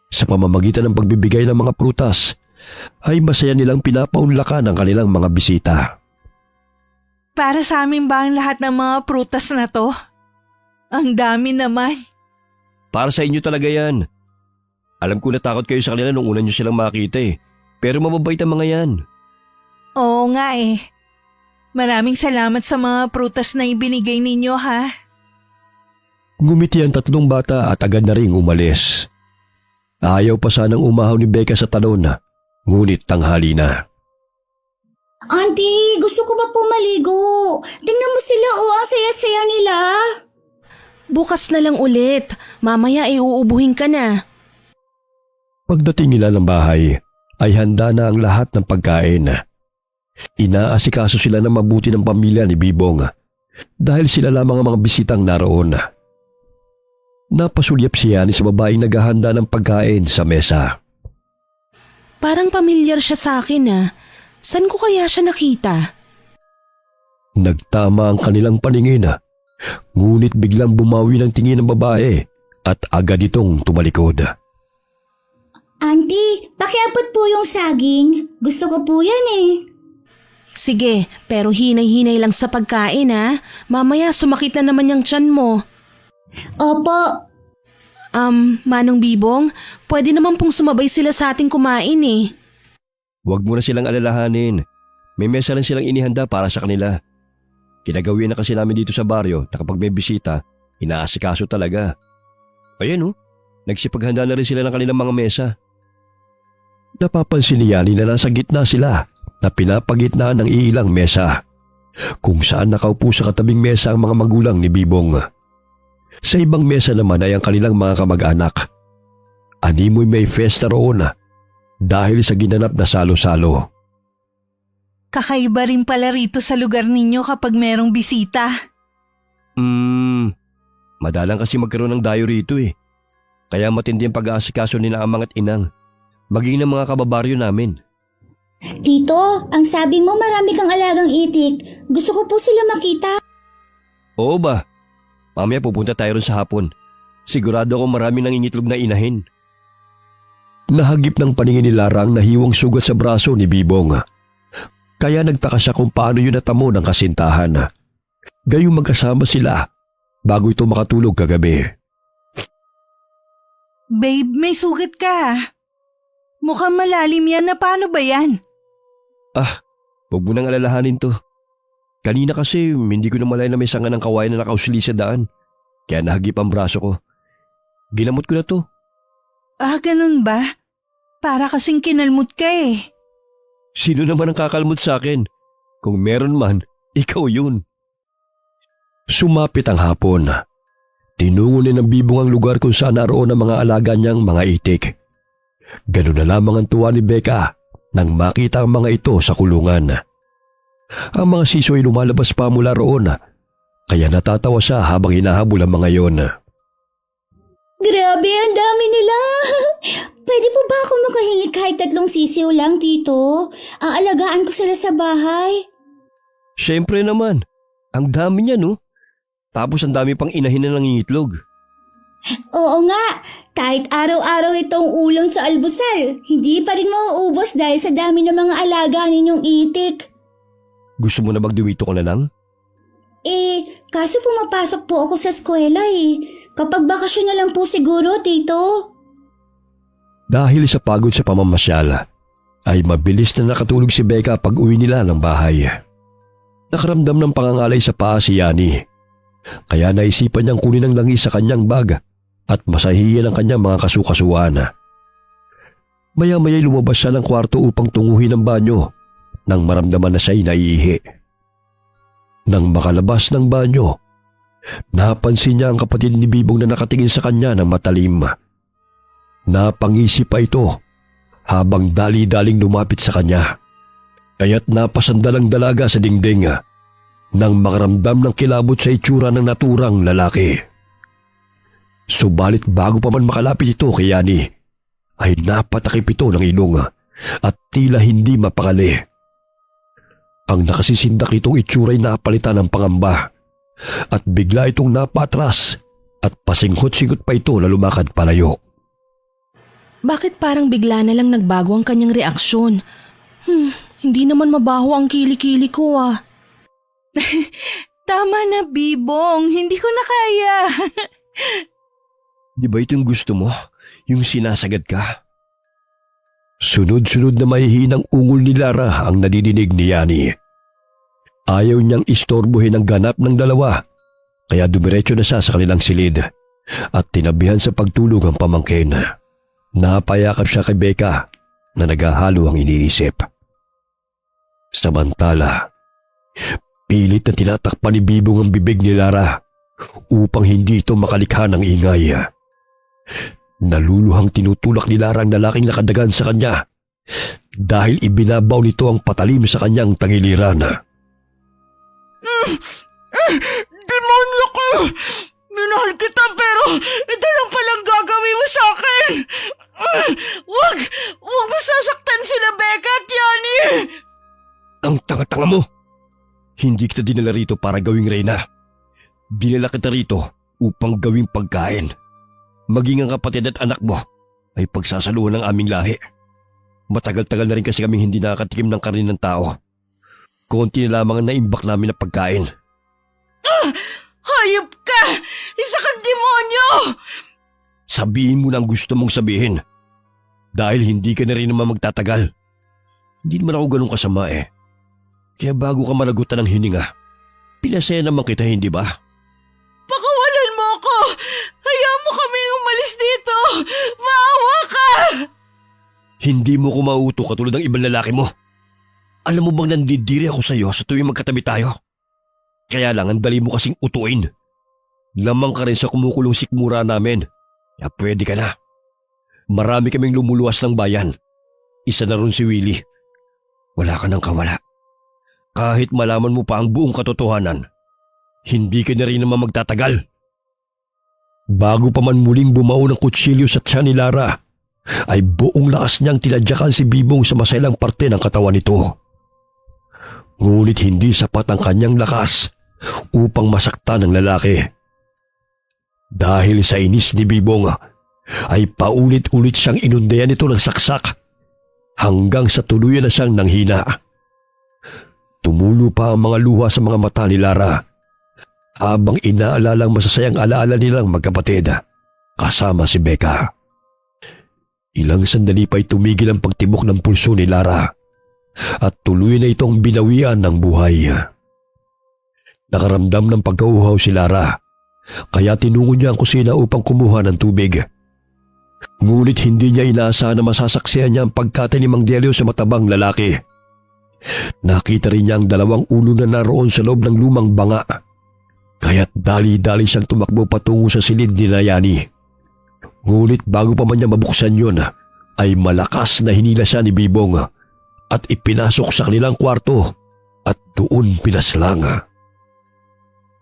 Sa pamamagitan ng pagbibigay ng mga prutas, ay masaya nilang pinapaunlakan ang kanilang mga bisita. Para sa amin ba ang lahat ng mga prutas na to? Ang dami naman. Para sa inyo talaga yan. Alam ko natakot kayo sa kanila nung una nyo silang makita eh. Pero mababait ang mga yan. Oo nga eh. Maraming salamat sa mga prutas na ibinigay ninyo ha. Ngumiti ang tatlong bata at agad na ring umalis. Ayaw pa sanang umahaw ni Becca sa talon, ngunit tanghali na. Auntie, gusto ko ba po maligo? Tingnan mo sila ang saya-saya nila. Bukas na lang ulit. Mamaya uuubuhin ka na. Pagdating nila ng bahay, ay handa na ang lahat ng pagkain. Inaasikaso sila ng mabuti ng pamilya ni Bibong dahil sila lamang ang mga bisitang naroon. Napasulyap si Yani sa babaeng naghahanda ng pagkain sa mesa. Parang pamilyar siya sa akin. Saan ko kaya siya nakita? Nagtama ang kanilang paningin, ngunit biglang bumawi ng tingin ng babae at agad itong tumalikod. Auntie, pakiabot po yung saging. Gusto ko po yan eh. Sige, pero hinay-hinay lang sa pagkain Mamaya sumakit na naman yung tiyan mo. Opo. Manong Bibong, pwede naman pong sumabay sila sa ating kumain eh. Huwag mo na silang alalahanin. May mesa lang silang inihanda para sa kanila. Kinagawin na kasi namin dito sa baryo na kapag may bisita, inaasikaso talaga. Ayan nagsipaghanda na rin sila ng kanilang mga mesa. Napapansin ni Yani na nasa gitna sila na pinapagitnaan ng iilang mesa, kung saan nakaupo sa katabing mesa ang mga magulang ni Bibong. Sa ibang mesa naman ay ang kanilang mga kamag-anak. Animoy may festa roon dahil sa ginanap na salo-salo. Kakaiba rin pala rito sa lugar ninyo kapag merong bisita. Madalang kasi magkaroon ng dayo rito eh. Kaya matindi ang pag-aasikaso ni na amang at inang, maging ng mga kababaryo namin. Tito, ang sabi mo marami kang alagang itik. Gusto ko po sila makita. Oo ba? Mamaya pupunta tayo ron sa hapon. Sigurado ako maraming nangingitlog na inahin. Nahagip ng paningin ni Lara ang nahiwang sugat sa braso ni Bibong. Kaya nagtaka siya kung paano yun natamo ng kasintahan. Gayong magkasama sila bago ito makatulog kagabi. Babe, may sugat ka. Mukhang malalim yan na paano ba yan? Huwag mo nang alalahanin to. Kanina kasi hindi ko namalay na may sanga ng kawayan na nakausli sa daan. Kaya nahagip ang braso ko. Ginamot ko na to. Ganun ba? Para kasing kinalmot ka eh. Sino naman ang kakalmot sa akin? Kung meron man, ikaw yun. Sumapit ang hapon. Tinungo ni ng Bibong ang lugar kung saan naroon ang mga alaga niyang mga itik. Ganun na lamang ang tuwa ni Becca nang makita ang mga ito sa kulungan. Ang mga siso ay lumalabas pa mula roon, kaya natatawa siya habang hinahabol ang mga yon. Grabe, ang dami nila. Pwede po ba ako makahingi kahit 3 sisiw lang, Tito? Aalagaan ko sila sa bahay. Siyempre naman. Ang dami niya, no? Tapos ang dami pang inahin na nangingitlog. Oo nga, kahit araw-araw itong ulam sa almusal, hindi pa rin mauubos dahil sa dami ng mga alaga ninyong itik. Gusto mo na magduwito ko na lang? Kaso pumapasok po ako sa eskwela eh. Kapag bakasyon na lang po siguro, Tito. Dahil sa pagod sa pamamasyal, ay mabilis na nakatulog si Becca pag uwi nila ng bahay. Nakaramdam ng pangangalay sa paa si Yani. Kaya naisipan niyang kunin ang langis sa kanyang bag at masahiyan ang kanyang mga kasukasuan. Maya-maya lumabas siya ng kwarto upang tunguhin ang banyo nang maramdaman na siya'y naiihi. Nang makalabas ng banyo, napansin niya ang kapatid ni Bibong na nakatingin sa kanya ng matalim. Napangisi pa ito habang dali-daling lumapit sa kanya. Kaya't napasandalang dalaga sa dingding nang makaramdam ng kilabot sa itsura ng naturang lalaki. Subalit bago pa man makalapit ito kay Yani, ay napatakip ito ng ilong at tila hindi mapakali. Ang nakasisindak itong itsura'y napalitan ng pangamba at bigla itong napatras at pasinghot-singhot pa ito na lumakad palayo. Bakit parang bigla na lang nagbago ang kanyang reaksyon? Hindi naman mabaho ang kilikili ko ah. Tama na, Bibong. Hindi ko na kaya. Di ba ito yung gusto mo? Yung sinasagad ka? Sunod-sunod na mahihinang ungol ni Lara ang nadidinig ni Yani. Ayaw niyang istorbohin ang ganap ng dalawa, kaya dumiretso na siya sa kanilang silid at tinabihan sa pagtulog ang pamangkin. Napayakap siya kay Becca na naghahalo ang iniisip. Samantala, pilit na tinatakpan ni Bibong ang bibig ni Lara upang hindi ito makalikha ng ingay. Naluluhang tinutulak ni Lara ang lalaking nakadagan sa kanya dahil ibinabaw nito ang patalim sa kanyang tangiliran. Demonyo ko! Minahal kita pero ito lang palang gagawin mo sa akin! Wag mo sasaktan sila, Becca at Yani! Ang tanga-tanga mo! Hindi kita dinala rito para gawing reyna. Dinala kita rito upang gawing pagkain. Maging ang kapatid at anak mo ay pagsasaluhan ng aming lahi. Matagal-tagal na rin kasi kaming hindi nakakatikim ng karne ng tao. Konti na lamang ang naimbak namin na pagkain. Hayop ka! Isa kang demonyo! Sabihin mo na ang gusto mong sabihin. Dahil hindi ka na rin naman magtatagal. Hindi naman ako ganun kasama eh. Kaya bago ka managutan ng hininga, pinasaya naman kita, hindi ba? Pakawalan mo ako! Hayaan mo kami umalis dito! Maawa ka! Hindi mo ko mauuto katulad ng ibang lalaki mo. Alam mo bang nandidiri ako sa iyo sa tuwing magkatabi tayo? Kaya lang ang dali mo kasing utuin. Lamang ka rin sa kumukulong sikmura namin. Kaya pwede ka na. Marami kaming lumuluwas ng bayan. Isa na ron si Willie. Wala ka nang kawala. Kahit malaman mo pa ang buong katotohanan, hindi ka na rin naman magtatagal. Bago pa man muling bumao ng kutsilyo sa tiyan ni Lara, ay buong lakas niyang tinadyakan si Bibong sa masailang parte ng katawan nito. Ngunit hindi sapat ang kanyang lakas upang masaktan ng lalaki. Dahil sa inis ni Bibong, ay paulit-ulit siyang inundayan nito ng saksak hanggang sa tuluyan na siyang nanghina. Tumulo pa ang mga luha sa mga mata ni Lara habang inaalalang masasayang alaala nilang magkapatid kasama si Becca. Ilang sandali pa'y tumigil ang pagtibok ng pulso ni Lara at tuloy na itong binawian ng buhay. Nakaramdam ng pagkauhaw si Lara kaya tinungo niya ang kusina upang kumuha ng tubig. Ngunit hindi niya inaasahan na masasaksihan niya ang pagkatay ni Mang Delio sa matabang lalaki. Nakita rin niya ang 2 ulo na naroon sa loob ng lumang banga. Kaya't dali-dali siyang tumakbo patungo sa silid ni Yani. Ngunit bago pa man niya mabuksan yun, ay malakas na hinila siya ni Bibong at ipinasok sa kanilang kwarto at doon pinaslang.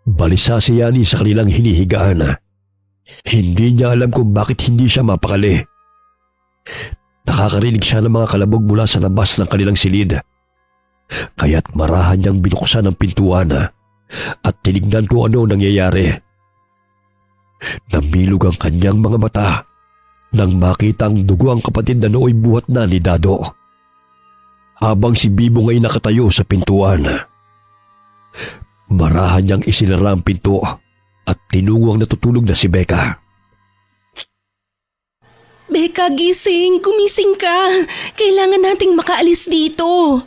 Balisa si Yani sa kanilang hinihigaan. Hindi niya alam kung bakit hindi siya mapakali. Nakakarinig siya ng mga kalabog mula sa labas ng kanilang silid. Kaya't marahan niyang binuksan ang pintuan at tinignan kung ano nangyayari. Namilog ang kanyang mga mata nang makita ang dugo ang kapatid na nooy buhat na ni Dado. Habang si Bibong ay nakatayo sa pintuan, marahan niyang isinara ang pinto at tinungo ang natutulog na si Becca. Becca, gising! Gumising ka! Kailangan nating makaalis dito.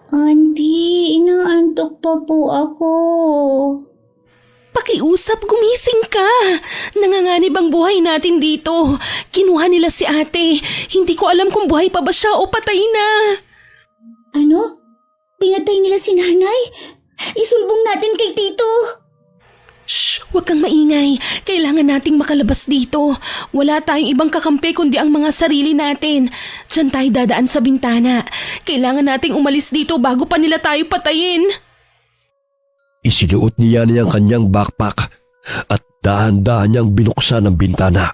Auntie, inaantok pa po ako. Pakiusap, gumising ka! Nanganganib ang buhay natin dito. Kinuha nila si ate. Hindi ko alam kung buhay pa ba siya o patay na. Ano? Pinatay nila si nanay? Isumbong natin kay tito. Shh! Huwag kang maingay. Kailangan nating makalabas dito. Wala tayong ibang kakampi kundi ang mga sarili natin. Diyan tayo dadaan sa bintana. Kailangan nating umalis dito bago pa nila tayo patayin. Isinuot niya ang kanyang backpack at dahan-dahan niyang binuksan ang bintana.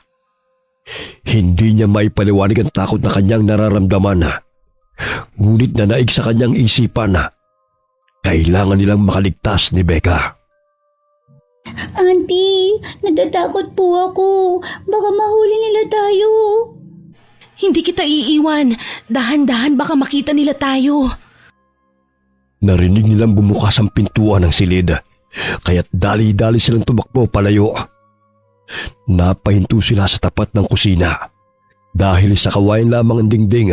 Hindi niya maipaliwanag ang takot na kanyang nararamdaman. Ngunit nanaig sa kanyang isipan na kailangan nilang makaligtas ni Becca. Auntie, natatakot po ako. Baka mahuli nila tayo. Hindi kita iiwan. Dahan-dahan baka makita nila tayo. Narinig nilang bumukas ang pintuan ng silid, kaya't dali-dali silang tumakbo palayo. Napahinto sila sa tapat ng kusina. Dahil sa kawayan lamang ang dingding,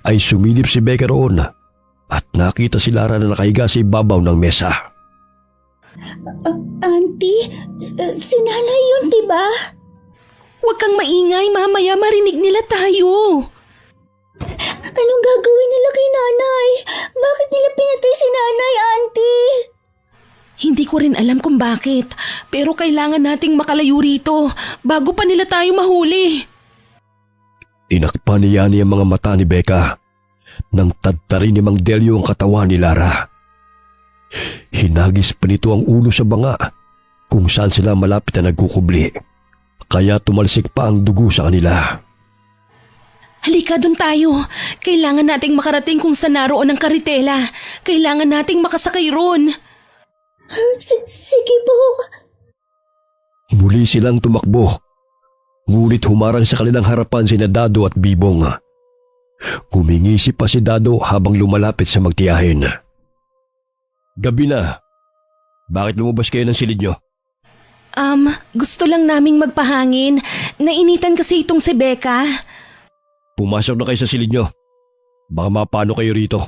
ay sumilip si Becca roon at nakita si Lara na nakahiga sa ibabaw ng mesa. Auntie, si nanay yun, diba? Huwag kang maingay, mamaya marinig nila tayo. Anong gagawin nila kay nanay? Bakit nila pinatay si nanay, auntie? Hindi ko rin alam kung bakit, pero kailangan nating makalayo rito bago pa nila tayo mahuli. Tinakpan niya ang mga mata ni Becca nang tadtarin ni Mang Delio ang katawan ni Lara. Hinagis pa nito ang ulo sa banga kung saan sila malapit na nagkukubli, kaya tumalsik pa ang dugo sa kanila. Halika, doon tayo. Kailangan nating makarating kung saan naroon ang karitela. Kailangan nating makasakay roon. Sige po. Muli silang tumakbo, ngunit humarang sa kanilang harapan sina Dado at Bibong. Kumingisi pa si Dado habang lumalapit sa magtiyahin. Gabi na. Bakit lumabas kayo ng silid nyo? Gusto lang naming magpahangin. Nainitan kasi itong si Becca. Pumasok na kayo sa silid nyo. Baka mapano kayo rito.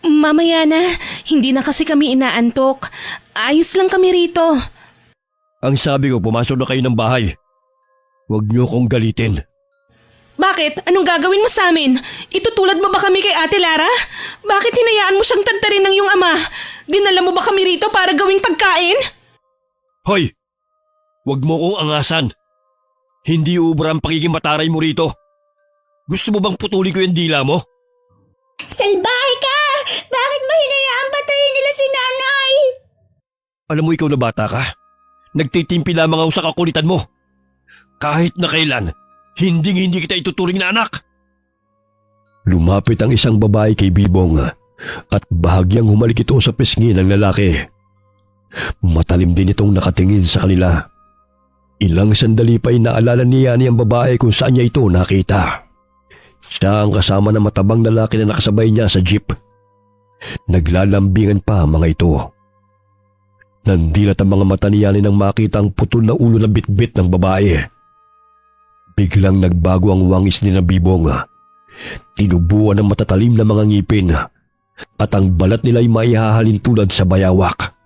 Mamaya na. Hindi na kasi kami inaantok. Ayos lang kami rito. Ang sabi ko, pumasok na kayo ng bahay. Huwag nyo kong galitin. Bakit? Anong gagawin mo sa amin? Itutulad mo ba kami kay Ate Lara? Bakit hinayaan mo siyang tadtarin ng iyong ama? Dinala mo ba kami rito para gawing pagkain? Hoy! Huwag mo kong angasan. Hindi ubra ang pagiging mataray mo rito. Gusto mo bang putulin ko yung dila mo? Salbahe ka! Bakit mo hinayaan patayin nila si nanay? Alam mo ikaw na bata ka? Nagtitimpi lamang ako sa kakulitan mo. Kahit na kailan, hindi kita ituturing na anak. Lumapit ang isang babae kay Bibong at bahagyang humalik ito sa pisngi ng lalaki. Matalim din itong nakatingin sa kanila. Ilang sandali pa ay naalala niya ang babae kung saan niya ito nakita. Siya ang kasama ng matabang lalaki na nakasabay niya sa jeep. Naglalambingan pa ang mga ito. Nandilat ang mga mata niya nang makita ang putol na ulo na bitbit ng babae. Biglang nagbago ang wangis ni Bibong. Tinubuan ng matatalim na mga ngipin at ang balat nila ay maihahalin tulad sa bayawak.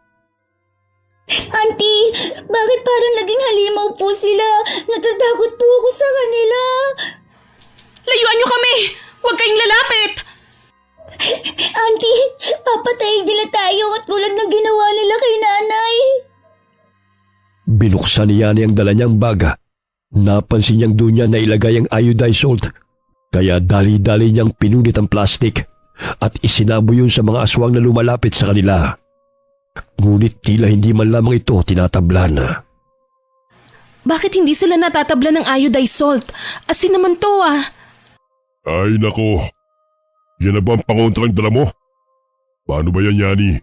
Auntie, bakit parang naging halimaw po sila? Natatakot po ako sa kanila. Layuan niyo kami! Huwag kayong lalapit! Auntie, papatayin nila tayo at tulad ng ginawa nila kay nanay. Binuksan niya ang dala niyang bag. Napansin niyang doon niya na ilagay ang iodized salt, kaya dali-dali niyang pinunit ang plastik at isinabo yun sa mga aswang na lumalapit sa kanila. Ngunit tila hindi man lamang ito tinatablan. Bakit hindi sila natatabla ng iodized salt? Asin naman to ah. Ay nako, yan na ba ang pangontrang dala mo? Paano ba yan, Yani?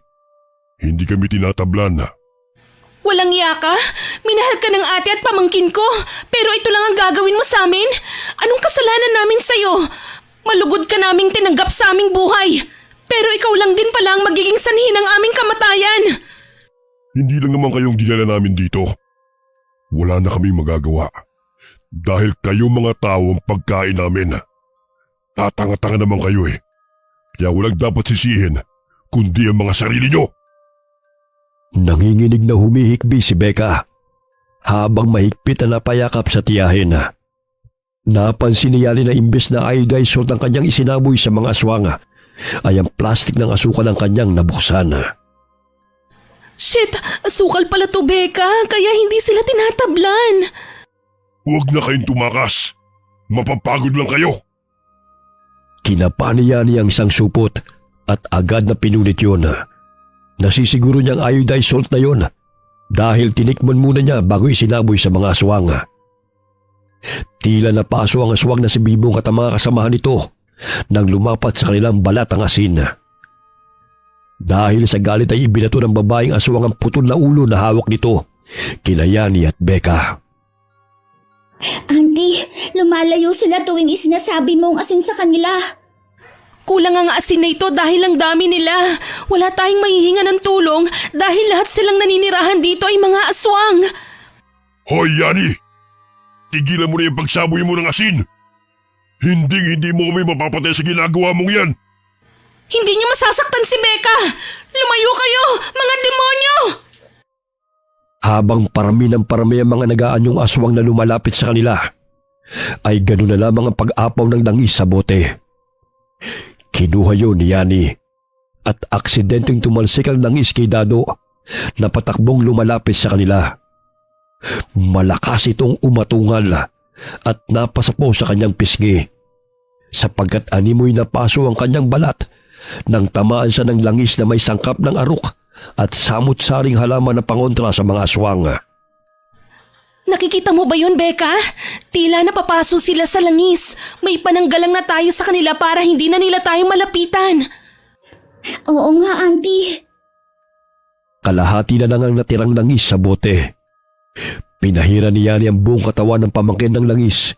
Hindi kami tinatablan. Walang yaka? Minahal ka ng ate at pamangkin ko, pero ito lang ang gagawin mo sa amin? Anong kasalanan namin sa'yo? Malugod ka naming tinanggap sa aming buhay, pero ikaw lang din pala ang magiging sanhi ng aming kamatayan. Hindi lang naman kayong dinala namin dito. Wala na kaming magagawa. Dahil kayo mga tao ang pagkain namin. Tatanga-tanga naman kayo eh. Kaya walang dapat sisihin, kundi ang mga sarili nyo. Nanginginig na humihikbi si Becca habang mahigpit na napayakap sa tiyahin. Napansin ni Yani na imbes na iodized salt ang kanyang isinaboy sa mga aswang ay ang plastik ng asukal ang kanyang nabuksan. Shit, asukal pala to, Becca, kaya hindi sila tinatablan. Huwag na kayong tumakas. Mapapagod lang kayo. Kinapa ni Yani ang isang supot at agad na pinunit yun. Nasisiguro niyang iodized salt na yun dahil tinikman muna niya bago isinaboy sa mga aswang. Tila napaso ang aswang na si Bibong at ang mga kasamahan nito nang lumapat sa kanilang balat ang asin. Dahil sa galit ay ibinato ng babaeng aswang ang putol na ulo na hawak nito kina Yani at Becca. Auntie, lumalayo sila tuwing isinasabi mong asin sa kanila. Kulang ang asin na ito dahil ang dami nila. Wala tayong mahihinga ng tulong dahil lahat silang naninirahan dito ay mga aswang. Hoy, Yani! Tigilan mo na yung pagsaboy mo ng asin! Hindi mo kami mapapatay sa ginagawa mong yan! Hindi niyo masasaktan si Becca! Lumayo kayo, mga demonyo! Habang parami ng parami ang mga nagaanyong aswang na lumalapit sa kanila, ay gano'n na lamang ang pag-apaw ng langis sa bote. Kinuha yun ni Yani at aksidenteng tumalsik ang langis kay Dado na patakbong lumalapit sa kanila. Malakas itong umatungal at napasapo sa kanyang pisngi sapagkat animoy napaso ang kanyang balat nang tamaan siya ng langis na may sangkap ng arok at samut-saring halaman na pangontra sa mga aswang. Nakikita mo ba yun, Becca? Tila napapaso sila sa langis. May pananggalang na tayo sa kanila para hindi na nila tayo malapitan. Oo nga, Auntie. Kalahati na lang ang natirang langis sa bote. Pinahira ni Yani ang buong katawan ng pamangkin ng langis,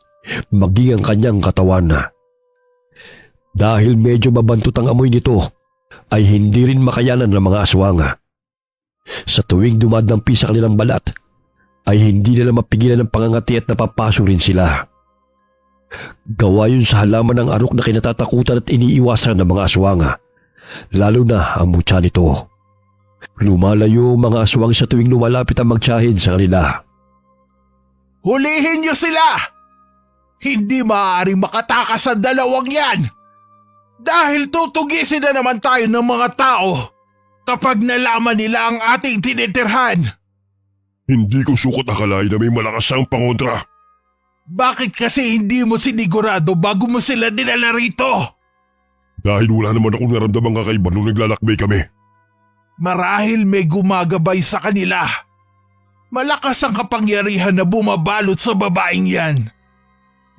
maging ang kanyang katawan. Dahil medyo mabantot ang amoy nito, ay hindi rin makayanan ng mga aswang. Sa tuwing dumadampi sa kanilang balat, ay hindi nila mapigilan ng pangangati at napapaso rin sila. Gawa yun sa halaman ng arok na kinatatakutan at iniiwasan ng mga aswang, lalo na ang mutya nito. Lumalayo ang mga aswang sa tuwing lumalapit ang magtiyahin sa kanila. Hulihin niyo sila! Hindi maaaring makatakas ang dalawang yan! Dahil tutugisin na naman tayo ng mga tao kapag nalaman nila ang ating tinitirhan. Hindi ko sukot akalain na may malakas siyang pangontra. Bakit kasi hindi mo sinigurado bago mo sila dinala rito? Dahil wala naman akong naramdamang kakaiba nung naglalakbay kami. Marahil may gumagabay sa kanila. Malakas ang kapangyarihan na bumabalot sa babaeng yan.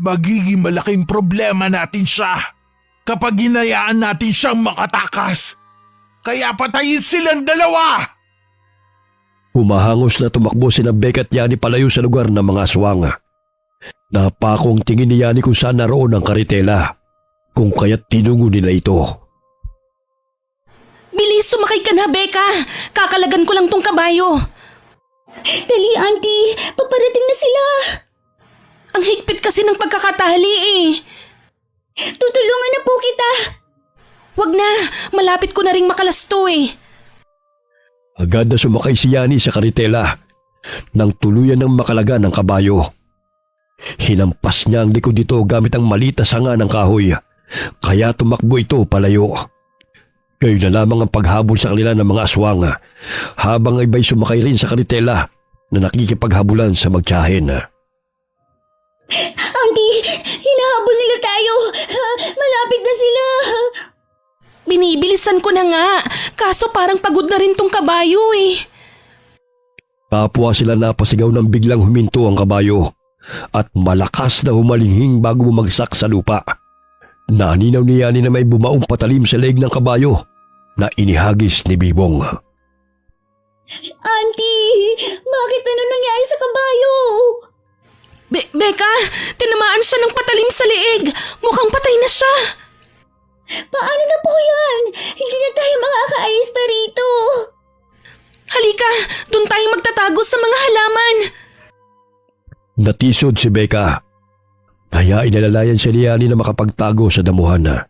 Magiging malaking problema natin siya kapag hinayaan natin siyang makatakas. Kaya patayin silang dalawa! Humahangos na tumakbo sina Becca at Yani palayo sa lugar ng mga aswang. Napakong tingin ni Yani kung saan naroon ang karitela, kung kaya't tinungo nila ito. Bilis, sumakay ka na, Becca! Kakalagan ko lang tong kabayo. Dali, Auntie. Paparating na sila. Ang higpit kasi ng pagkakatali eh. Tutulungan na po kita. Wag na, malapit ko na ring makalasto eh. Agad na sumakay si Yani sa karitela nang tuluyan ng makalaga ng kabayo. Hinampas niya ang likod nito gamit ang maliit na sanga ng kahoy, kaya tumakbo ito palayo. Gayon na lamang ang paghabol sa kanila ng mga aswang habang iba'y sumakay rin sa karitela na nakikipaghabulan sa magtiyahin. Auntie, hinahabol nila tayo. Malapit na sila. Binibilisan ko na nga, kaso parang pagod na rin tong kabayo eh. Kapwa sila napasigaw ng biglang huminto ang kabayo at malakas na humalihing bago bumagsak sa lupa. Naninaw ni Yani na may bumaong patalim sa leeg ng kabayo na inihagis ni Bibong. Auntie, bakit ano nangyari sa kabayo? Becca, tinamaan siya ng patalim sa leeg. Mukhang patay na siya. Paano na po yan? Hindi na tayo makakaalis pa rito. Halika, doon tayo magtatago sa mga halaman. Natisod si Becca. Kaya inalalayan siya ni Yani na makapagtago sa damuhan.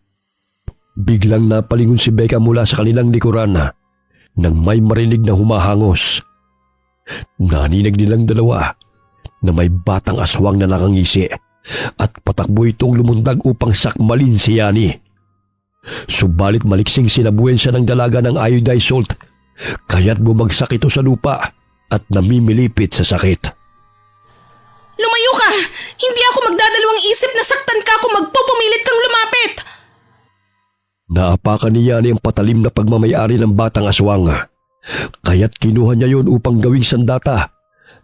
Biglang napalingon si Becca mula sa kanilang likuran nang may marinig na humahangos. Naninag nilang dalawa na may batang aswang na nakangisi at patakbo itong lumundag upang sakmalin si Yani. Subalit maliksing sinabuhin siya ng dalaga ng iodized salt, kaya't bumagsak ito sa lupa at namimilipit sa sakit. Lumayo ka! Hindi ako magdadalawang isip na saktan ka kung magpupumilit kang lumapit! Naapakan ni Yani ang patalim na pagmamayari ng batang aswang, kaya't kinuha niya yon upang gawing sandata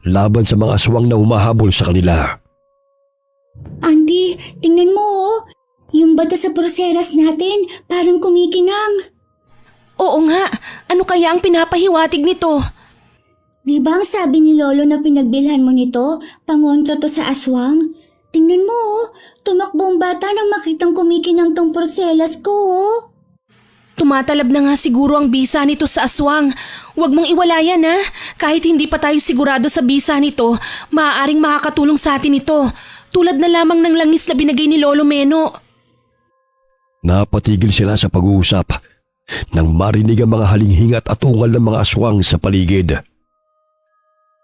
laban sa mga aswang na humahabol sa kanila. Auntie, tingnan mo oh. Yung bato sa purseras natin parang kumikinang. Oo nga, ano kaya ang pinapahiwatig nito? Di ba ang sabi ni Lolo na pinagbilhan mo nito, pangontra to sa aswang? Tingnan mo oh, tumakbo ang bata nang makitang kumikinang tong porselas ko oh. Tumatalab na nga siguro ang bisa nito sa aswang. Huwag mong iwalayan ha. Kahit hindi pa tayo sigurado sa bisa nito, maaaring makakatulong sa atin ito. Tulad na lamang ng langis na binigay ni Lolo Meno. Napatigil sila sa pag-uusap nang marinig ang mga halinghing at atungal ng mga aswang sa paligid.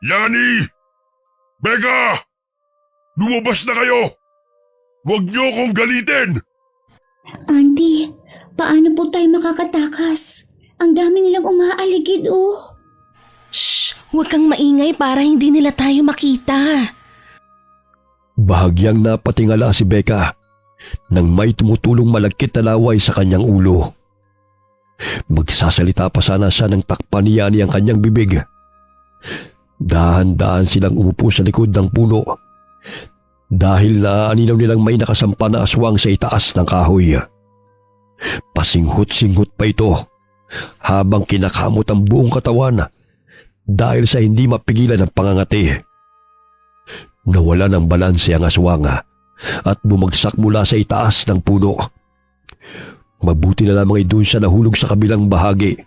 Yani! Becca! Lumabas na kayo! Huwag niyo akong galitin! Auntie, paano po tayo makakatakas? Ang dami nilang umaaligid oh. Shh! Huwag kang maingay para hindi nila tayo makita. Bahagyang napatingala si Becca nang may tumutulong malagkit na laway sa kanyang ulo. Magsasalita pa sana siya nang takpan ni Yani ang kanyang bibig. Dahan-dahan silang umupo sa likod ng puno dahil naaninaw nilang may nakasampa na aswang sa itaas ng kahoy. Pasinghot-singhot pa ito habang kinakamot ang buong katawan dahil sa hindi mapigilan ng pangangati. Nawala ng balanse ang aswang at bumagsak mula sa itaas ng puno. Mabuti na lamang ay doon siya nahulog sa kabilang bahagi,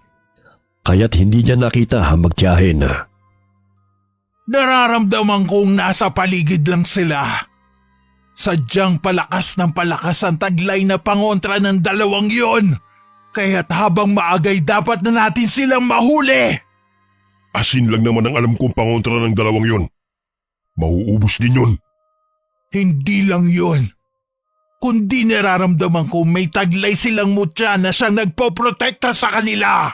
kaya't hindi niya nakita ang magtiyahin. Nararamdaman kong nasa paligid lang sila. Sadyang palakas ng palakas ang taglay na pangontra ng dalawang yon. Kaya't habang maagay dapat na natin silang mahuli. Asin lang naman ang alam kong pangontra ng dalawang yon. Mauubos din yun. Hindi lang yon. Kundi nararamdaman ko may taglay silang mutya na siyang nagpoprotekta sa kanila.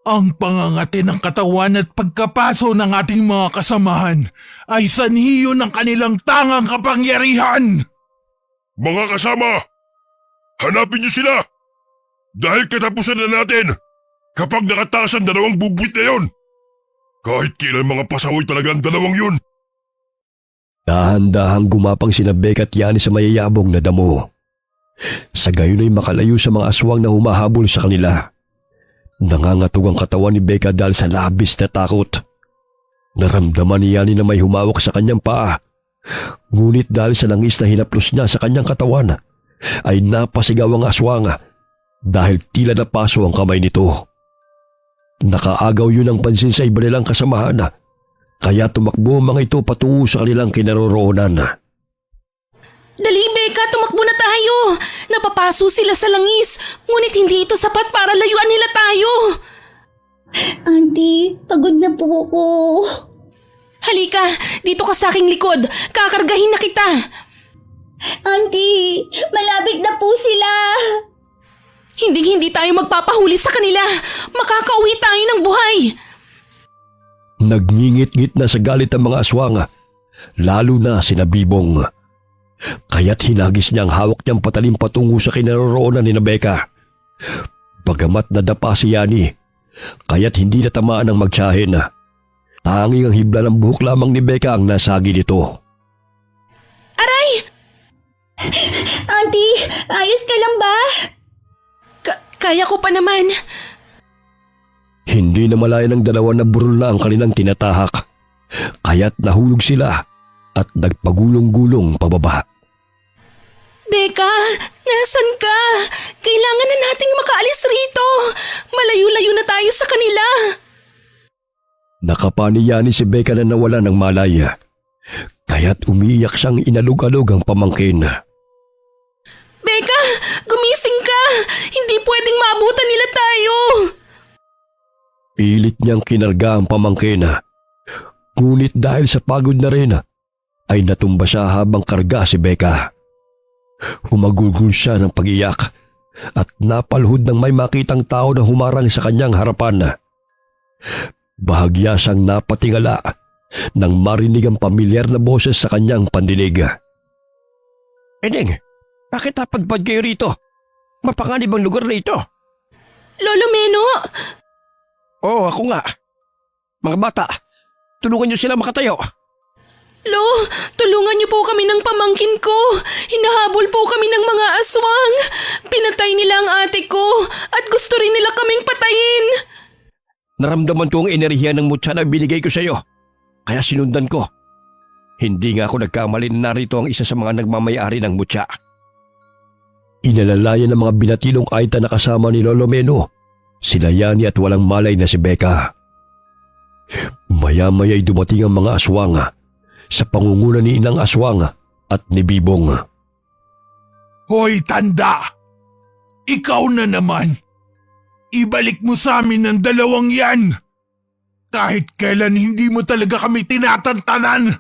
Ang pangangati ng katawan at pagkapaso ng ating mga kasamahan ay sanhiyo ng kanilang tangang kapangyarihan. Mga kasama, hanapin niyo sila! Dahil katapusan na natin kapag nakataas ang dalawang bubwit na yon. Kahit kailan mga pasahoy talaga ang dalawang yun. Dahan-dahang gumapang sina Becca at Yani sa mayayabong na damo. Sa gayon ay makalayo sa mga aswang na humahabol sa kanila. Nangangatog ang katawan ni Becca dahil sa labis na takot. Naramdaman ni Yani na may humawak sa kanyang paa. Ngunit dahil sa langis na hinaplos niya sa kanyang katawan, ay napasigaw ang aswang dahil tila napaso ang kamay nito. Nakaagaw yun ang pansin sa iba nilang kasamahan, kaya tumakbo ang mga ito patungo sa kanilang kinaroroonan. Dali, Becca, tumakbo na tayo! Napapaso sila sa langis, ngunit hindi ito sapat para layuan nila tayo! Auntie, pagod na po ako. Halika, dito ka sa aking likod. Kakargahin na kita. Auntie, malapit na po sila. Hindi tayo magpapahuli sa kanila. Makakauwi tayo ng buhay. Nagngingit-ngit na sa galit ang mga aswang, lalo na sina Bibong. Kaya't hinagis niya ang hawak niyang patalim patungo sa kinaroroonan ni Becca. Bagamat nadapa si Yani, kaya't hindi natamaan ang magtiyahin. Tanging ang hibla ng buhok lamang ni Becca ang nasagi nito. Aray! Auntie, ayos ka lang ba? Kaya ko pa naman. Hindi na malaya ng dalawa na burol na ang kanilang tinatahak. Kaya't nahulog sila at nagpagulong-gulong pababa. Becca, nasan ka? Kailangan na nating makaalis rito. Malayo-layo na tayo sa kanila. Nakapaniyani si Becca na nawala ng malaya. Kaya't umiiyak siyang inalog-alog ang pamangkin. Becca, gumising ka! Hindi pwedeng maabutan nila tayo! Pilit niyang kinarga ang pamangkin. Ngunit dahil sa pagod na rin, ay natumba siya habang karga si Becca. Humagulgul siya ng pag-iyak at napalhod nang may makitang tao na humarang sa kanyang harapan. Bahagya siyang napatingala nang marinig ang pamilyar na boses sa kanyang pandinig. Eneng, bakit napadpad kayo rito? Mapanganib ang lugar na ito. Lolo Meno! Oo, ako nga. Mga bata, tulungan niyo sila makatayo. Lo, tulungan niyo po kami ng pamangkin ko. Hinahabol po kami ng mga aswang. Pinatay nila ang ate ko at gusto rin nila kaming patayin. Naramdaman ko ang enerhiya ng mutya na binigay ko sa iyo. Kaya sinundan ko. Hindi nga ako nagkamali na narito ang isa sa mga nagmamayari ng mutya. Inalalayan ng mga binatilong aita na kasama ni Lolo Meno, sila Yani at walang malay na si Becca. Maya-maya'y dumating ang mga aswang sa pangunguna ni Inang Aswang at ni Bibong. Hoy, tanda! Ikaw na naman! Ibalik mo sa amin ang dalawang yan! Kahit kailan hindi mo talaga kami tinatantanan!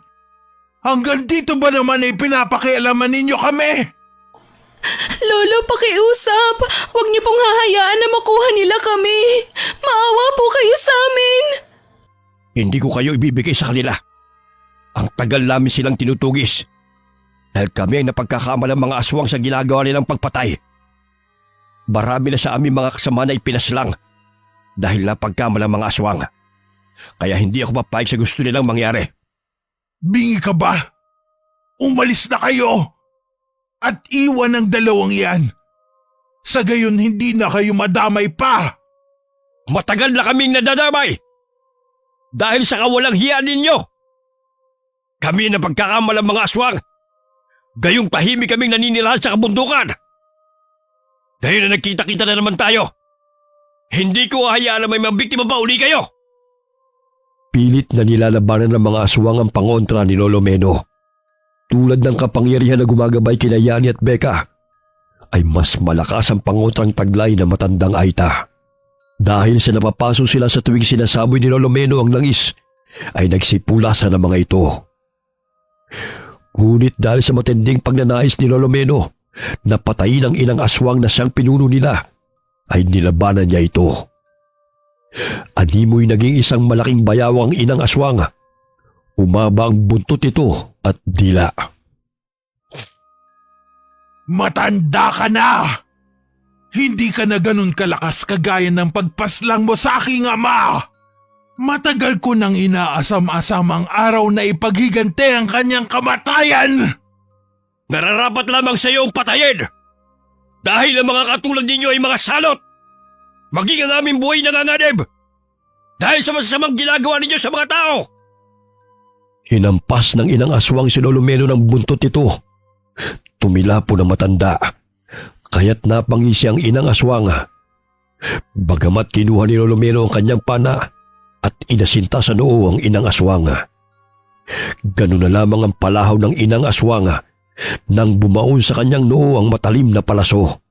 Hanggang dito ba naman ay pinapakialaman ninyo kami? Lolo, pakiusap. Huwag niyo pong hahayaan na makuha nila kami. Maawa po kayo sa amin. Hindi ko kayo ibibigay sa kanila. Ang tagal namin silang tinutugis. Dahil kami ay napagkakamalang mga aswang sa ginagawa nilang pagpatay. Marami na sa aming mga kasama na ipinaslang dahil napagkamalang mga aswang. Kaya hindi ako mapayag sa gusto nilang mangyari. Bingi ka ba? Umalis na kayo! At iwan ang dalawang yan. Sa gayon hindi na kayo madamay pa. Matagal na kaming nadadamay! Dahil sa kawalang hiya ninyo! Kami na pagkakamalang mga aswang. Gayong tahimik kaming naninirahan sa kabundukan. Dahil na nagkita-kita na naman tayo. Hindi ko hahayaan na may mga biktima pa uli kayo. Pilit na nilalabanan ng mga aswang ang pangontra ni Lolo Meno. Tulad ng kapangyarihan na gumagabay kina Yani at Becca, ay mas malakas ang pangontrang taglay na matandang aita. Dahil sa napapaso sila sa tuwing sinasaboy ni Lolo Meno ang langis, ay nagsipulasan ang mga ito. Ngunit dahil sa matinding pagnanais ni Lolo Meno na patayin ang inang aswang na siyang pinuno nila, ay nilabanan niya ito. Animoy naging isang malaking bayawang inang aswang. Umaba ang buntot ito at dila. Matanda ka na! Hindi ka na ganun kalakas kagaya ng pagpaslang mo sa aking ama! Matagal ko nang inaasam-asam ang araw na ipaghigante ang kanyang kamatayan! Nararapat lamang sa iyo ang patayin! Dahil ang mga katulad ninyo ay mga salot! Maging ang aming buhay nanganganib! Dahil sa masasamang ginagawa ninyo sa mga tao! Hinampas ng inang aswang si Lolo Meno ng buntot ito. Tumila po ng matanda, kaya't napangisi ang inang aswang. Bagamat kinuha ni Lolo Meno ang kanyang pana at inasinta sa noo ang inang aswang. Ganun na lamang ang palahaw ng inang aswang nang bumaon sa kanyang noo ang matalim na palaso.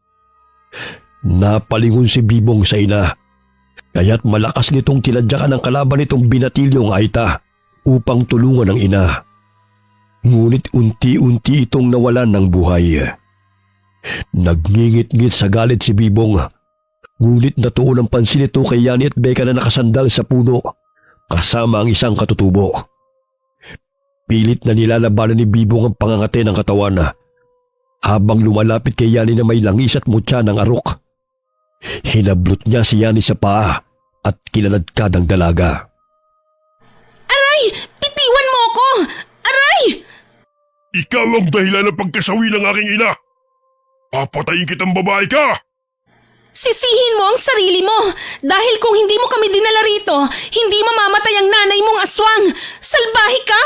Napalingon si Bibong sa ina, kaya't malakas nitong tinadyakan ang kalaban nitong binatilyong aita upang tulungan ang ina. Ngunit unti-unti itong nawalan ng buhay. Nagngingit-ngit sa galit si Bibong, ngunit natuon ang pansin ito kay Yani at Becca na nakasandal sa puno kasama ang isang katutubo. Pilit na nilalabanan ni Bibong ang pangangate ng katawan habang lumalapit kay Yani na may langis at mutya ng arok. Hinablot niya si Yani sa paa at kinaladkad ang dalaga. Bitiwan mo ako! Aray! Ikaw ang dahilan ng pagkasawi ng aking ina! Papatayin kitang babae ka! Sisihin mo ang sarili mo! Dahil kung hindi mo kami dinala rito, hindi mamamatay ang nanay mong aswang! Salbahe ka!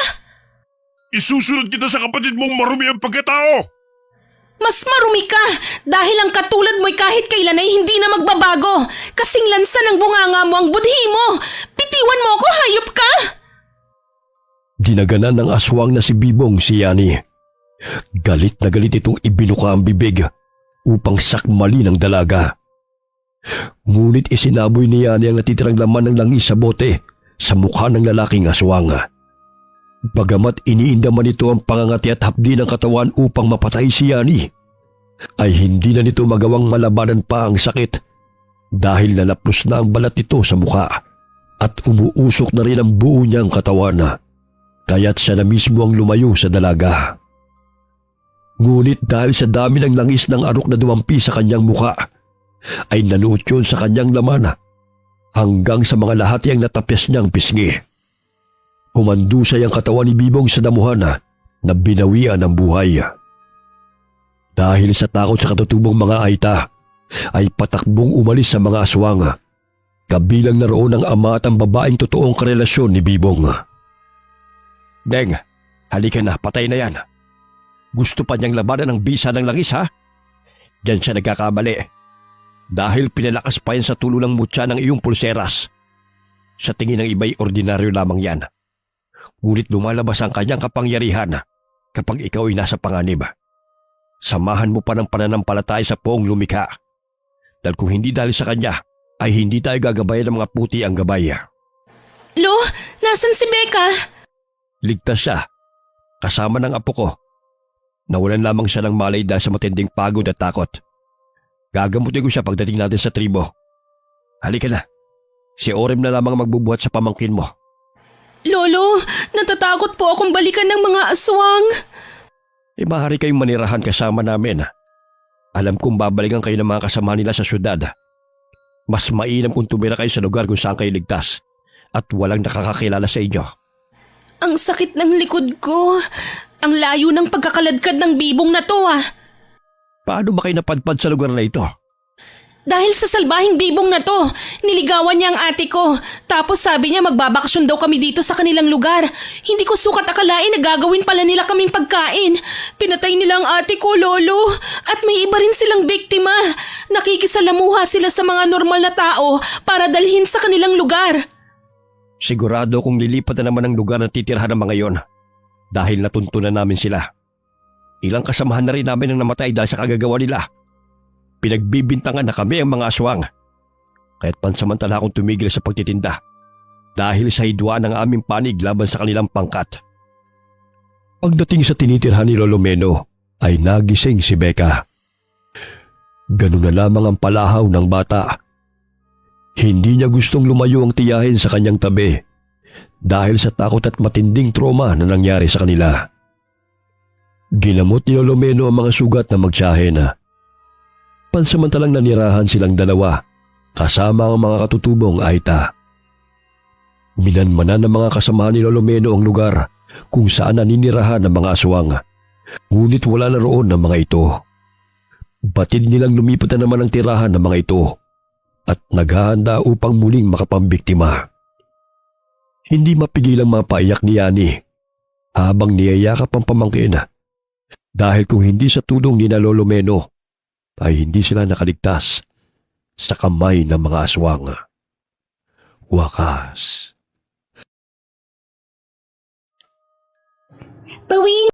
Isusunod kita sa kapatid mong marumi ang pagkatao! Mas marumi ka dahil ang katulad mo'y kahit kailan ay hindi na magbabago. Kasing lansa ng bunganga mo ang budhi mo. Bitiwan mo ako, hayop ka! Dinaganan ng aswang na si Bibong si Yani. Galit na galit itong ibinuka ang bibig upang sakmali ng dalaga. Ngunit isinaboy ni Yani ang natitirang laman ng langis sa bote sa mukha ng lalaking aswang. Bagamat iniindaman nito ang pangangati at hapdi ng katawan upang mapatay si Yani, ay hindi na nito magawang malabanan pa ang sakit dahil nalaplos na ang balat nito sa mukha at umuusok na rin ang buo niyang katawan, kaya't siya na mismo ang lumayo sa dalaga. Ngunit dahil sa dami ng langis ng arok na dumampi sa kanyang mukha, ay nanuot yun sa kanyang laman hanggang sa mga lahati ang natapyas niyang pisngi. Humandusay ang katawan ni Bibong sa damuhan na binawian ng buhay. Dahil sa takot sa katutubong mga aita, ay patakbong umalis sa mga aswang. Kabilang na roon ang ama at ang babaeng totoong karelasyon ni Bibong. Deng, halika na, patay na yan. Gusto pa niyang labanan ng bisa ng langis, ha? Diyan siya nagkakamali. Dahil pinalakas pa yan sa tulo ng mutya ng iyong pulseras. Sa tingin ng iba'y ordinaryo lamang yan. Ngunit lumalabas ang kanyang kapangyarihan kapag ikaw ay nasa panganib. Samahan mo pa ng pananampalataya sa poong lumikha. Dahil kung hindi dahil sa kanya, ay hindi tayo gagabayan ng mga puti ang gabay. Lo, nasan si Becca? Ligtas siya, kasama ng apo ko. Nawalan lamang siya ng malay dahil sa matinding pagod at takot. Gagamutin ko siya pagdating natin sa tribo. Halika na, si Orem na lamang magbubuhat sa pamangkin mo. Lolo, natatakot po akong balikan ng mga aswang. Maaari kayong manirahan kasama namin. Alam kong babalikan kayo ng mga kasama nila sa syudad. Mas mainam kung tumira kayo sa lugar kung saan kayo ligtas at walang nakakakilala sa inyo. Ang sakit ng likod ko. Ang layo ng pagkakaladkad ng bibong na to Paano ba kayo napadpad sa lugar na ito? Dahil sa salbahing bibong na to, niligawan niya ang ate ko. Tapos sabi niya magbabakasyon daw kami dito sa kanilang lugar. Hindi ko sukat akalain na gagawin pala nila kaming pagkain. Pinatay nila ang ate ko, Lolo. At may iba rin silang biktima. Nakikisalamuha sila sa mga normal na tao para dalhin sa kanilang lugar. Sigurado kung lilipat na naman ang lugar na titirhan ng mga yon. Dahil natuntunan namin sila. Ilang kasamahan na rin namin ang namatay dahil sa kagagawa nila. Pinagbibintangan na kami ang mga aswang. Kaya't pansamantala akong tumigil sa pagtitinda dahil sa hidwa ng aming panig laban sa kanilang pangkat. Pagdating sa tinitirhan ni Lolo Meno ay nagising si Becca. Ganun na lamang ang palahaw ng bata. Hindi niya gustong lumayo ang tiyahin sa kanyang tabi dahil sa takot at matinding trauma na nangyari sa kanila. Ginamot ni Lolo Meno ang mga sugat na magtiyahin. Pansamantalang nanirahan silang dalawa kasama ang mga katutubong aita. Minanmanan ng mga kasamahan ni Lolo Meno ang lugar kung saan naninirahan ng mga aswang. Ngunit wala na roon ng mga ito. Batid nilang lumipat na naman ang tirahan ng mga ito at naghahanda upang muling makapambiktima. Hindi mapigil ang mga paiyak ni Yani habang niyayakap ang pamangkin dahil kung hindi sa tulong ni na Lolo Meno ay hindi sila nakaligtas sa kamay ng mga aswang. Wakas. Pawin